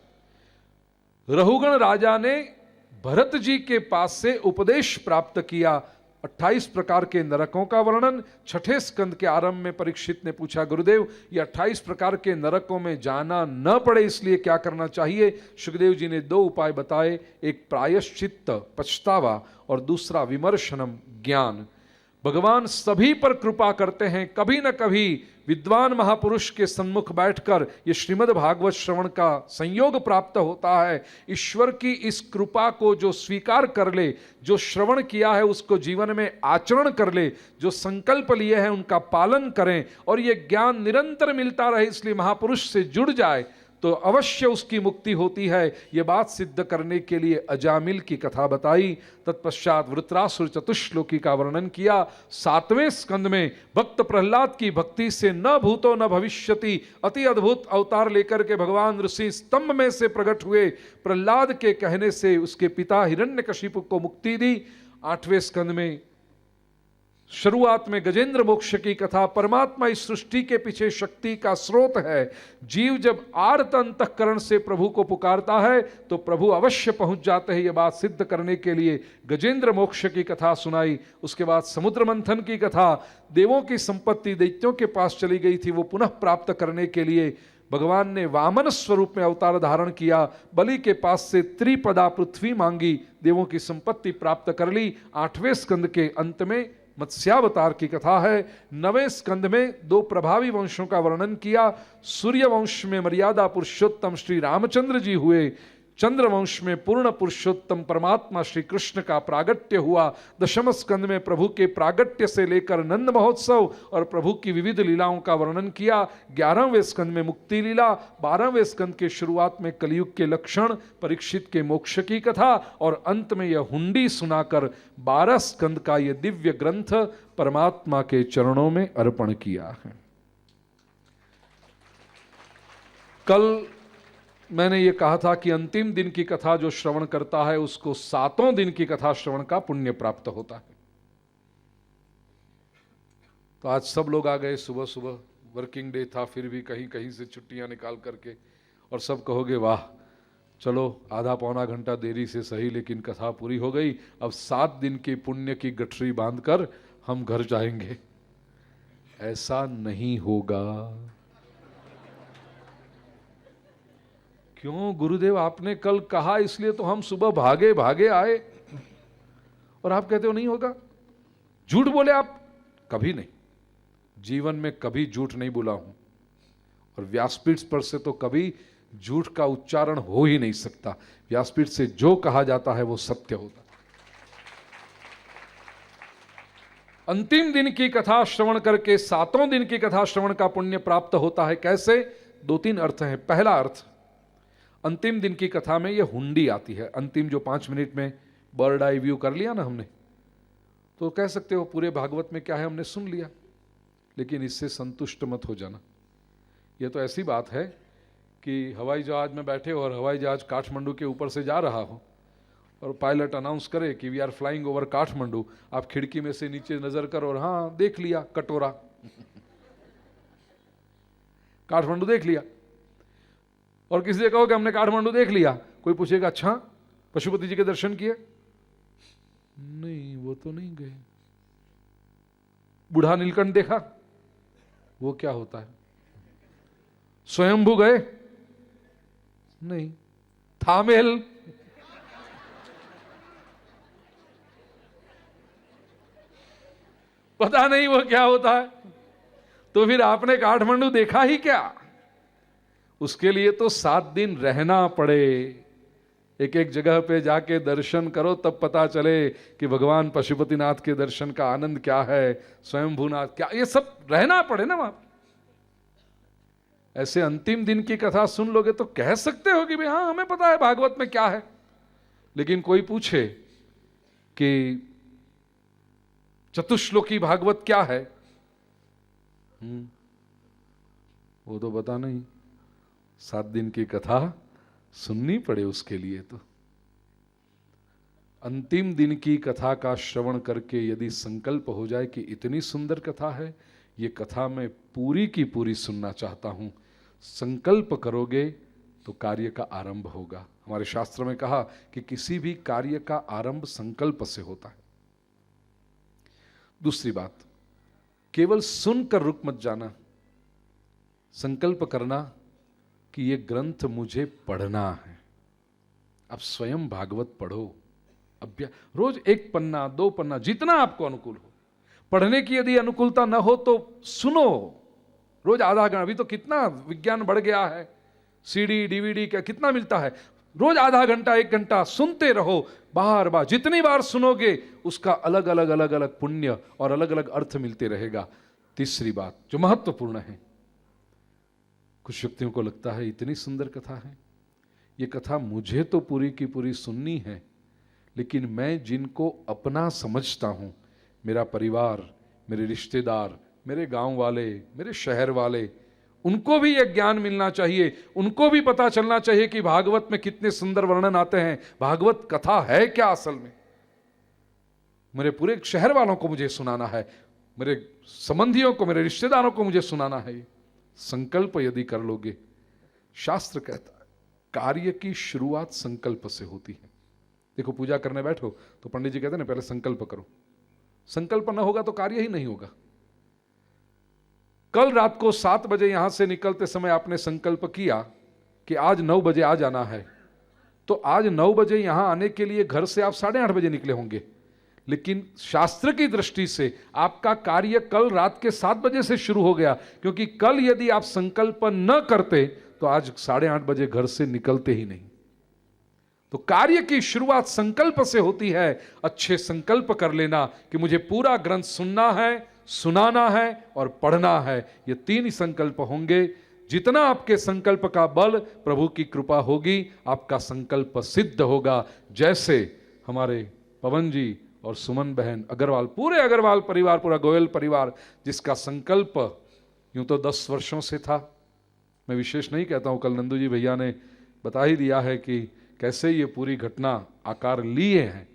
रहुगण राजा ने भरत जी के पास से उपदेश प्राप्त किया। 28 प्रकार के नरकों का वर्णन 6ठे स्कंद के आरंभ में परीक्षित ने पूछा, गुरुदेव ये 28 प्रकार के नरकों में जाना न पड़े इसलिए क्या करना चाहिए। सुखदेव जी ने 2 उपाय बताए, एक प्रायश्चित्त पछतावा और दूसरा विमर्शनम ज्ञान। भगवान सभी पर कृपा करते हैं, कभी न कभी विद्वान महापुरुष के सम्मुख बैठकर ये श्रीमद् भागवत श्रवण का संयोग प्राप्त होता है। ईश्वर की इस कृपा को जो स्वीकार कर ले, जो श्रवण किया है उसको जीवन में आचरण कर ले, जो संकल्प लिए हैं उनका पालन करें और ये ज्ञान निरंतर मिलता रहे, इसलिए महापुरुष से जुड़ जाए तो अवश्य उसकी मुक्ति होती है। ये बात सिद्ध करने के लिए अजामिल की कथा बताई। तत्पश्चात वृत्रासुर चतुश्लोकी का वर्णन किया। 7वें स्कंद में भक्त प्रहलाद की भक्ति से न भूतो न भविष्यति अति अद्भुत अवतार लेकर के भगवान ऋषि स्तंभ में से प्रकट हुए। प्रहलाद के कहने से उसके पिता हिरण्यकशिपु को मुक्ति दी। 8वें स्कंद में शुरुआत में गजेंद्र मोक्ष की कथा। परमात्मा इस सृष्टि के पीछे शक्ति का स्रोत है। जीव जब आर्त अंतःकरण से प्रभु को पुकारता है तो प्रभु अवश्य पहुंच जाते हैं। यह बात सिद्ध करने के लिए गजेंद्र मोक्ष की कथा सुनाई। उसके बाद समुद्र मंथन की कथा। देवों की संपत्ति दैत्यों के पास चली गई थी, वो पुनः प्राप्त करने के लिए भगवान ने वामन स्वरूप में अवतार धारण किया। बलि के पास से त्रिपदा पृथ्वी मांगी, देवों की संपत्ति प्राप्त कर ली। 8वें स्कंद के अंत में मत्स्यावतार की कथा है। 9वें स्कंद में 2 प्रभावी वंशों का वर्णन किया। सूर्य वंश में मर्यादा पुरुषोत्तम श्री रामचंद्र जी हुए। चंद्र वंश में पूर्ण पुरुषोत्तम परमात्मा श्री कृष्ण का प्रागट्य हुआ। 10वें स्कंद में प्रभु के प्रागट्य से लेकर नंद महोत्सव और प्रभु की विविध लीलाओं का वर्णन किया। 11वें स्कंद में मुक्ति लीला। 12वें स्कंद के शुरुआत में कलयुग के लक्षण, परीक्षित के मोक्ष की कथा और अंत में यह हुंडी सुनाकर 12 स्कंद का यह दिव्य ग्रंथ परमात्मा के चरणों में अर्पण किया है। कल मैंने ये कहा था कि अंतिम दिन की कथा जो श्रवण करता है उसको 7 दिन की कथा श्रवण का पुण्य प्राप्त होता है। तो आज सब लोग आ गए, सुबह सुबह वर्किंग डे था, फिर भी कहीं कहीं से छुट्टियां निकाल करके, और सब कहोगे वाह चलो आधा पौना घंटा देरी से सही लेकिन कथा पूरी हो गई, अब 7 दिन के पुण्य की गठरी बांधकर हम घर जाएंगे। ऐसा नहीं होगा। क्यों गुरुदेव, आपने कल कहा इसलिए तो हम सुबह भागे भागे आए, और आप कहते हो नहीं होगा। झूठ बोले आप? कभी नहीं, जीवन में कभी झूठ नहीं बोला हूं, और व्यासपीठ पर से तो कभी झूठ का उच्चारण हो ही नहीं सकता। व्यासपीठ से जो कहा जाता है वो सत्य होता है। अंतिम दिन की कथा श्रवण करके 7 दिन की कथा श्रवण का पुण्य प्राप्त होता है। कैसे? 2-3 अर्थ हैं। पहला अर्थ, अंतिम दिन की कथा में ये हुंडी आती है। अंतिम जो 5 मिनट में बर्ड आई व्यू कर लिया ना हमने, तो कह सकते हो पूरे भागवत में क्या है हमने सुन लिया, लेकिन इससे संतुष्ट मत हो जाना। यह तो ऐसी बात है कि हवाई जहाज में बैठे हो और हवाई जहाज काठमांडू के ऊपर से जा रहा हो और पायलट अनाउंस करे कि we are flying over Kathmandu, आप खिड़की में से नीचे नजर करो और हाँ देख लिया कटोरा काठमांडू देख लिया, और किसी से कहो कि हमने काठमांडू देख लिया, कोई पूछेगा अच्छा पशुपति जी के दर्शन किए? नहीं वो तो नहीं गए। बूढ़ा नीलकंठ देखा? वो क्या होता है? स्वयंभू गए? नहीं। थामेल? पता नहीं वो क्या होता है। तो फिर आपने काठमांडू देखा ही क्या? उसके लिए तो 7 दिन रहना पड़े, एक एक जगह पे जाके दर्शन करो, तब पता चले कि भगवान पशुपतिनाथ के दर्शन का आनंद क्या है, स्वयंभूनाथ क्या, ये सब रहना पड़े ना वहां। ऐसे अंतिम दिन की कथा सुन लोगे तो कह सकते हो कि भाई हाँ हमें पता है भागवत में क्या है, लेकिन कोई पूछे कि चतुश्लोकी भागवत क्या है, वो तो पता नहीं। 7 दिन की कथा सुननी पड़े उसके लिए। तो अंतिम दिन की कथा का श्रवण करके यदि संकल्प हो जाए कि इतनी सुंदर कथा है, ये कथा मैं पूरी की पूरी सुनना चाहता हूं, संकल्प करोगे तो कार्य का आरंभ होगा। हमारे शास्त्र में कहा कि किसी भी कार्य का आरंभ संकल्प से होता है। दूसरी बात, केवल सुनकर रुक मत जाना, संकल्प करना कि ये ग्रंथ मुझे पढ़ना है। अब स्वयं भागवत पढ़ो, रोज 1 पन्ना 2 पन्ना जितना आपको अनुकूल हो। पढ़ने की यदि अनुकूलता न हो तो सुनो, रोज आधा घंटा। अभी तो कितना विज्ञान बढ़ गया है, सीडी डीवीडी का कितना मिलता है, रोज आधा घंटा 1 घंटा सुनते रहो, बार बार। जितनी बार सुनोगे उसका अलग अलग अलग अलग पुण्य और अलग अलग अर्थ मिलते रहेगा। तीसरी बात जो महत्वपूर्ण है, कुछ व्यक्तियों को लगता है इतनी सुंदर कथा है, ये कथा मुझे तो पूरी की पूरी सुननी है, लेकिन मैं जिनको अपना समझता हूं, मेरा परिवार, मेरे रिश्तेदार, मेरे गांव वाले, मेरे शहर वाले, उनको भी यह ज्ञान मिलना चाहिए, उनको भी पता चलना चाहिए कि भागवत में कितने सुंदर वर्णन आते हैं, भागवत कथा है क्या असल में। मेरे पूरे शहर वालों को मुझे सुनाना है, मेरे संबंधियों को, मेरे रिश्तेदारों को मुझे सुनाना है। संकल्प यदि कर लोगे, शास्त्र कहता है कार्य की शुरुआत संकल्प से होती है। देखो पूजा करने बैठो तो पंडित जी कहते हैं ना पहले संकल्प करो, संकल्प ना होगा तो कार्य ही नहीं होगा। कल रात को 7 बजे यहां से निकलते समय आपने संकल्प किया कि आज 9 बजे आ जाना है, तो आज 9 बजे यहां आने के लिए घर से आप 8:30 बजे निकले होंगे, लेकिन शास्त्र की दृष्टि से आपका कार्य कल रात के 7 बजे से शुरू हो गया, क्योंकि कल यदि आप संकल्प न करते तो आज 8:30 बजे घर से निकलते ही नहीं। तो कार्य की शुरुआत संकल्प से होती है। अच्छे संकल्प कर लेना कि मुझे पूरा ग्रंथ सुनना है, सुनाना है और पढ़ना है। ये 3 ही संकल्प होंगे। जितना आपके संकल्प का बल, प्रभु की कृपा होगी, आपका संकल्प सिद्ध होगा। जैसे हमारे पवन जी और सुमन बहन, अग्रवाल, पूरे अग्रवाल परिवार, पूरा गोयल परिवार, जिसका संकल्प यूं तो 10 वर्षों से था। मैं विशेष नहीं कहता हूं, कल नंदू जी भैया ने बता ही दिया है कि कैसे ये पूरी घटना आकार लिए हैं।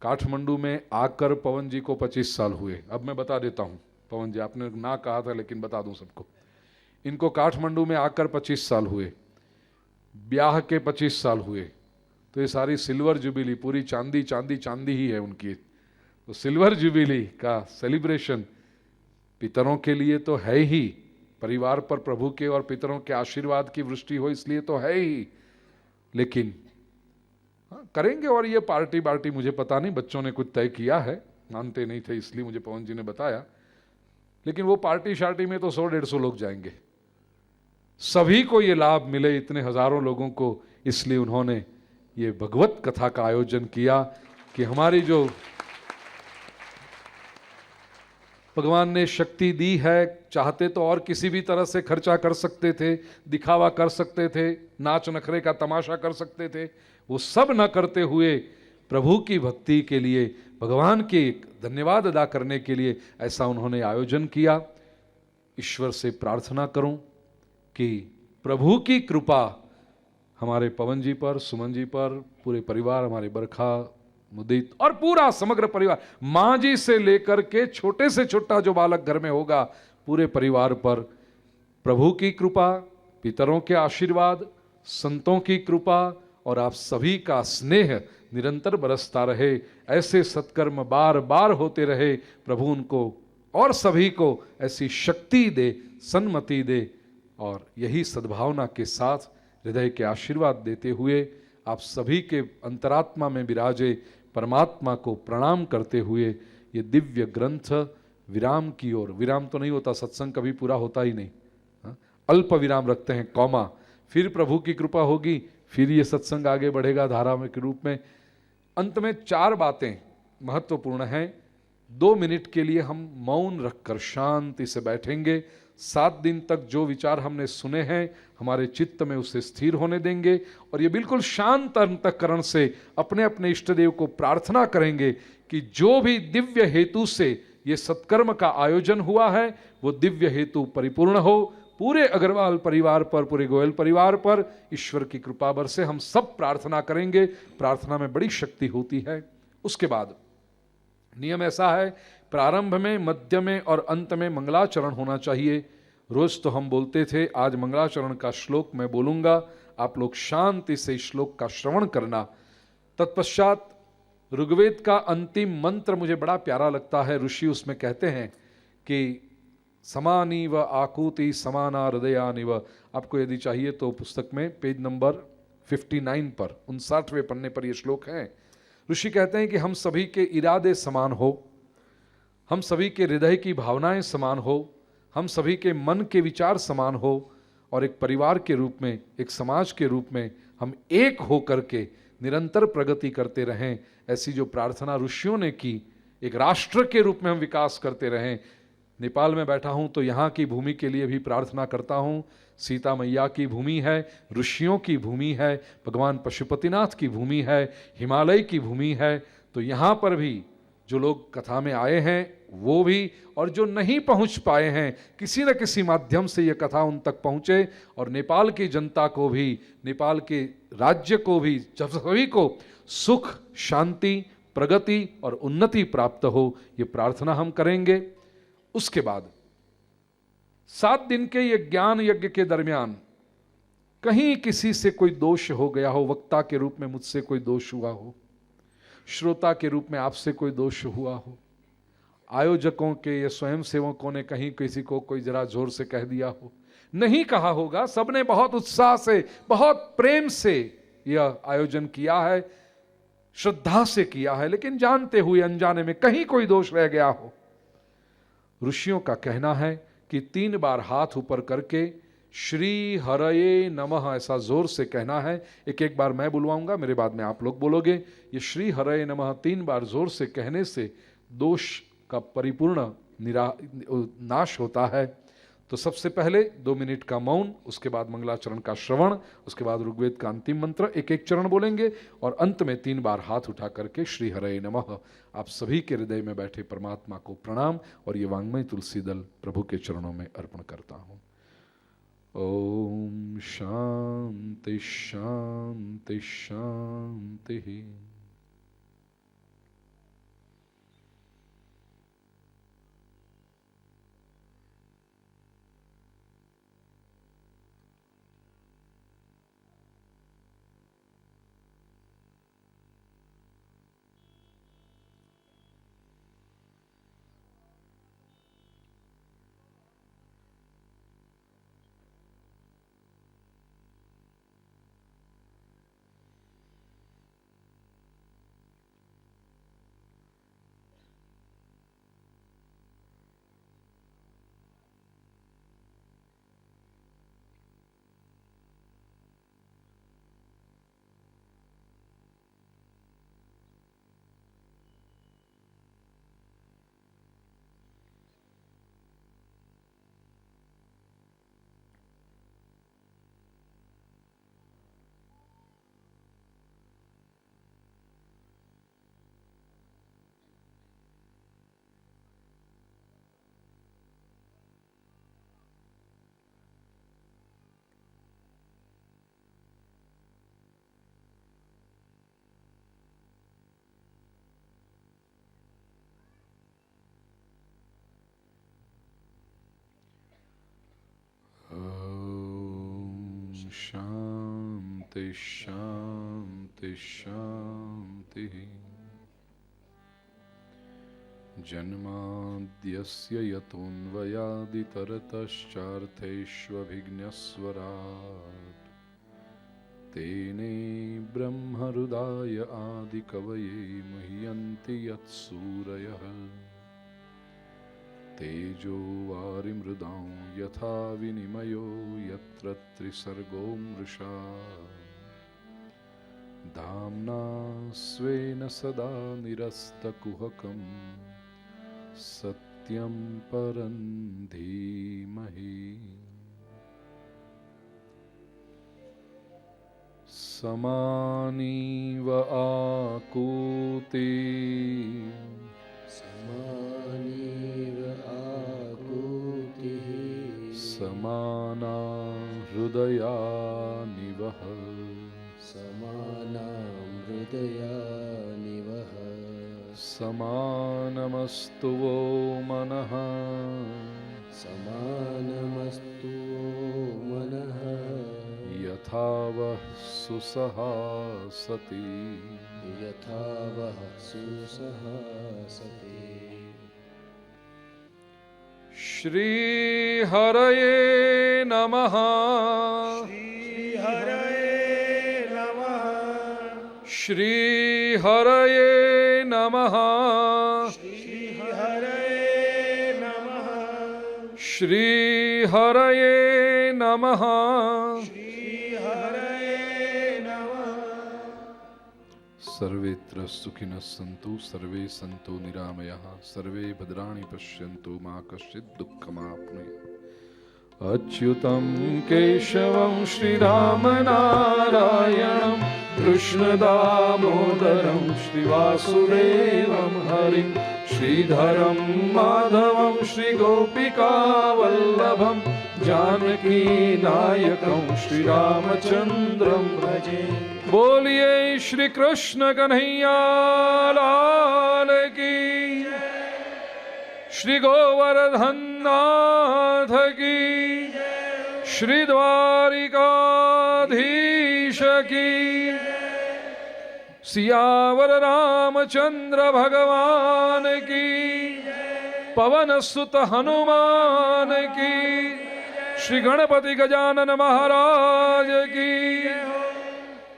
काठमांडू में आकर पवन जी को 25 साल हुए। अब मैं बता देता हूं, पवन जी आपने ना कहा था लेकिन बता दूं सबको, इनको काठमांडू में आकर 25 साल हुए, ब्याह के 25 साल हुए। तो ये सारी सिल्वर जुबिली, पूरी चांदी चांदी चांदी ही है उनकी। तो सिल्वर जुबिली का सेलिब्रेशन पितरों के लिए तो है ही, परिवार पर प्रभु के और पितरों के आशीर्वाद की वृष्टि हो इसलिए तो है ही, लेकिन करेंगे। और ये पार्टी बार्टी मुझे पता नहीं, बच्चों ने कुछ तय किया है, मानते नहीं थे इसलिए मुझे पवन जी ने बताया। लेकिन वो पार्टी शार्टी में तो 100-150 लोग जाएंगे, सभी को ये लाभ मिले, इतने हजारों लोगों को, इसलिए उन्होंने ये भगवत कथा का आयोजन किया कि हमारी जो भगवान ने शक्ति दी है, चाहते तो और किसी भी तरह से खर्चा कर सकते थे, दिखावा कर सकते थे, नाच नखरे का तमाशा कर सकते थे, वो सब न करते हुए प्रभु की भक्ति के लिए, भगवान के धन्यवाद अदा करने के लिए ऐसा उन्होंने आयोजन किया। ईश्वर से प्रार्थना करूं कि प्रभु की कृपा हमारे पवन जी पर, सुमन जी पर, पूरे परिवार, हमारे बरखा, मुदित और पूरा समग्र परिवार, मां जी से लेकर के छोटे से छोटा जो बालक घर में होगा, पूरे परिवार पर प्रभु की कृपा, पितरों के आशीर्वाद, संतों की कृपा और आप सभी का स्नेह निरंतर बरसता रहे। ऐसे सत्कर्म बार बार होते रहे। प्रभु उनको और सभी को ऐसी शक्ति दे, सन्मति दे, और यही सद्भावना के साथ हृदय के आशीर्वाद देते हुए आप सभी के अंतरात्मा में विराजे परमात्मा को प्रणाम करते हुए ये दिव्य ग्रंथ विराम की ओर, विराम तो नहीं होता, सत्संग कभी पूरा होता ही नहीं, अल्प विराम रखते हैं, कॉमा, फिर प्रभु की कृपा होगी, फिर ये सत्संग आगे बढ़ेगा धारा के रूप में। अंत में 4 बातें महत्वपूर्ण हैं। 2 मिनट के लिए हम मौन रखकर शांति से बैठेंगे। 7 दिन तक जो विचार हमने सुने हैं हमारे चित्त में उसे स्थिर होने देंगे, और ये बिल्कुल शांत अंतःकरण से अपने अपने इष्ट देव को प्रार्थना करेंगे कि जो भी दिव्य हेतु से ये सत्कर्म का आयोजन हुआ है वो दिव्य हेतु परिपूर्ण हो, पूरे अग्रवाल परिवार पर, पूरे गोयल परिवार पर ईश्वर की कृपा बरसे। हम सब प्रार्थना करेंगे, प्रार्थना में बड़ी शक्ति होती है। उसके बाद नियम ऐसा है, प्रारंभ में, मध्य में और अंत में मंगलाचरण होना चाहिए। रोज तो हम बोलते थे, आज मंगलाचरण का श्लोक मैं बोलूंगा, आप लोग शांति से श्लोक का श्रवण करना। तत्पश्चात ऋग्वेद का अंतिम मंत्र मुझे बड़ा प्यारा लगता है। ऋषि उसमें कहते हैं कि समानी व आकुति समाना हृदयानि व, आपको यदि चाहिए तो पुस्तक में पेज नंबर 59 पर 59वें पन्ने पर यह श्लोक है। ऋषि कहते हैं कि हम सभी के इरादे समान हो, हम सभी के हृदय की भावनाएं समान हो, हम सभी के मन के विचार समान हो, और एक परिवार के रूप में, एक समाज के रूप में हम एक हो करके निरंतर प्रगति करते रहें। ऐसी जो प्रार्थना ऋषियों ने की, एक राष्ट्र के रूप में हम विकास करते रहें। नेपाल में बैठा हूं तो यहाँ की भूमि के लिए भी प्रार्थना करता हूं। सीता मैया की भूमि है, ऋषियों की भूमि है, भगवान पशुपतिनाथ की भूमि है, हिमालय की भूमि है। तो यहाँ पर भी जो लोग कथा में आए हैं वो भी, और जो नहीं पहुंच पाए हैं, किसी न किसी माध्यम से ये कथा उन तक पहुंचे, और नेपाल की जनता को भी, नेपाल के राज्य को भी, जब सभी को सुख, शांति, प्रगति और उन्नति प्राप्त हो, ये प्रार्थना हम करेंगे। उसके बाद 7 दिन के ये ज्ञान यज्ञ के दरमियान कहीं किसी से कोई दोष हो गया हो, वक्ता के रूप में मुझसे कोई दोष हुआ हो, श्रोता के रूप में आपसे कोई दोष हुआ हो, आयोजकों के या स्वयंसेवकों ने कहीं किसी को कोई जरा जोर से कह दिया हो, नहीं कहा होगा, सबने बहुत उत्साह से, बहुत प्रेम से यह आयोजन किया है, श्रद्धा से किया है, लेकिन जानते हुए अनजाने में कहीं कोई दोष रह गया हो। ऋषियों का कहना है कि 3 बार हाथ ऊपर करके श्री हरये नमः ऐसा जोर से कहना है। एक एक बार मैं बुलवाऊंगा, मेरे बाद में आप लोग बोलोगे। ये श्री हरये नमः 3 बार जोर से कहने से दोष का परिपूर्ण नाश होता है। तो सबसे पहले 2 मिनट का मौन, उसके बाद मंगलाचरण का श्रवण, उसके बाद ऋग्वेद का अंतिम मंत्र, एक एक चरण बोलेंगे, और अंत में 3 बार हाथ उठा करके श्री हरये नमः। आप सभी के हृदय में बैठे परमात्मा को प्रणाम, और ये वांग्मय तुलसी दल प्रभु के चरणों में अर्पण करता हूं। ओम शांति शांति शांति। शांति शांति शांति। जन्माद्यस्य यतोऽन्वयादितरतश्चार्थेष्वभिघ्नस्वराट् तेने ब्रह्महृदाय आदिकवये मुह्यन्ति यत्सूरयः। तेजो वारिमृदां यथा विनिमयो यत्र त्रिसर्गो मृषा धाम्ना स्वेन सदा निरस्तकुहकं सत्यं परं धीमहि। समानीव आकूति समाना हृदयानिवः समानामृदयानिवः समानमस्तु वो मनः समानमस्तु मनः यथा वः सुसहासति यथा वः सुसहासति। श्री हरये नमः। श्री हरये नमः। श्री हरये नमः। श्री हरये नमः। श्री हरये नमः। श्री हरये नमः। सर्वेत्र सुखिनः सन्तु सर्वे सन्तु निरामयाः सर्वे भद्राणि पश्यन्तु मा कश्चित् दुःखमाप्नुयात्। अच्युतं केशवं श्रीरामनारायणं कृष्णदामोदरं श्रीवासुदेवं हरिं श्रीधरं माधवं श्रीगोपिकावल्लभं जानकीनायकं श्रीरामचन्द्रं भजे। बोलिए श्री कृष्ण कन्हैया लाल की, श्री गोवर्धन नाथ की, श्री द्वारिकाधीश की, सियावर रामचंद्र भगवान की, पवन सुत हनुमान की, श्री गणपति गजानन महाराज की,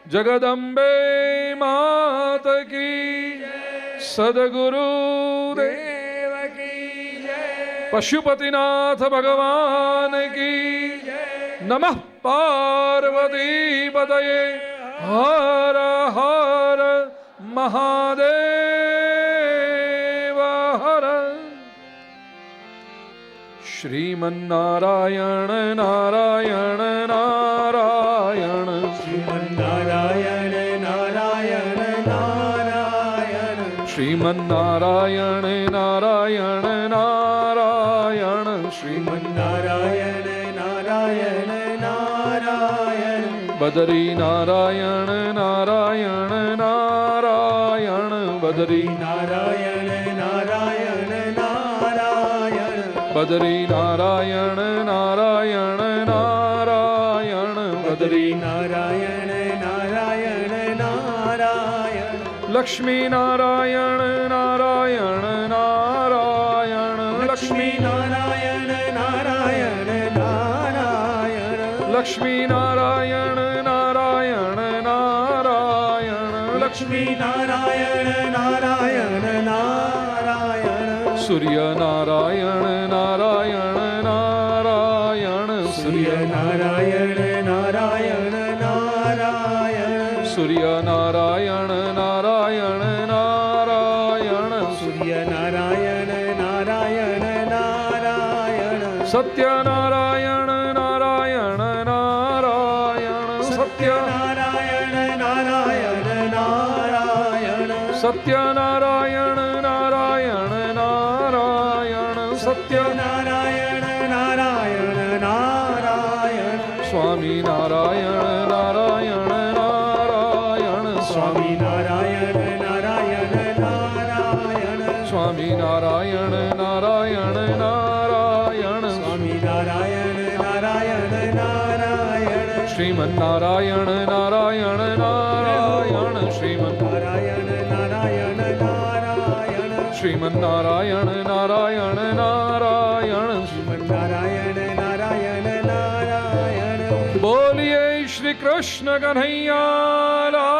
जगदम्बे मात की, सदगुरु देव की, पशुपतिनाथ भगवान की, नमः पार्वती पतये हर हर महादेव हर। श्रीमन्नारायण नारायण नारायण श्रीमन्नारायण नारायण नारायण श्रीमन्नारायण नारायण नारायण श्रीमन्नारायण नारायण बदरी नारायण नारायण नारायण बदरी नारायण नारायण नारायण बदरी नारायण नारायण नारायण बदरी नारायण नारायण नारायण लक्ष्मी नारायण नारायण नारायण लक्ष्मी नारायण नारायण नारायण लक्ष्मी नारायण नारायण नारायण लक्ष्मी नारायण नारायण नारायण सूर्य नारायण नारायण नारायण सूर्य नारायण नारायण नारायण सूर्य नारायण नारायण नारायण सूर्य नारायण नारायण नारायण सत्य नारायण नारायण नारायण सत्य नारायण नारायण नारायण सत्य नारायण नारायण नारायण सत्य नारायण नारायण नारायण स्वामी नारायण नारायण नारायण स्वामी नारायण नारायण नारायण स्वामी नारायण नारायण नारायण स्वामी नारायण नारायण नारायण श्रीमन्नारायण नारायण नारायण नारायण नारायण नारायण श्रीमन्नारायण नारायण नारायण नारायण नारायण नारायण बोलिए श्री कृष्ण कन्हैया लाल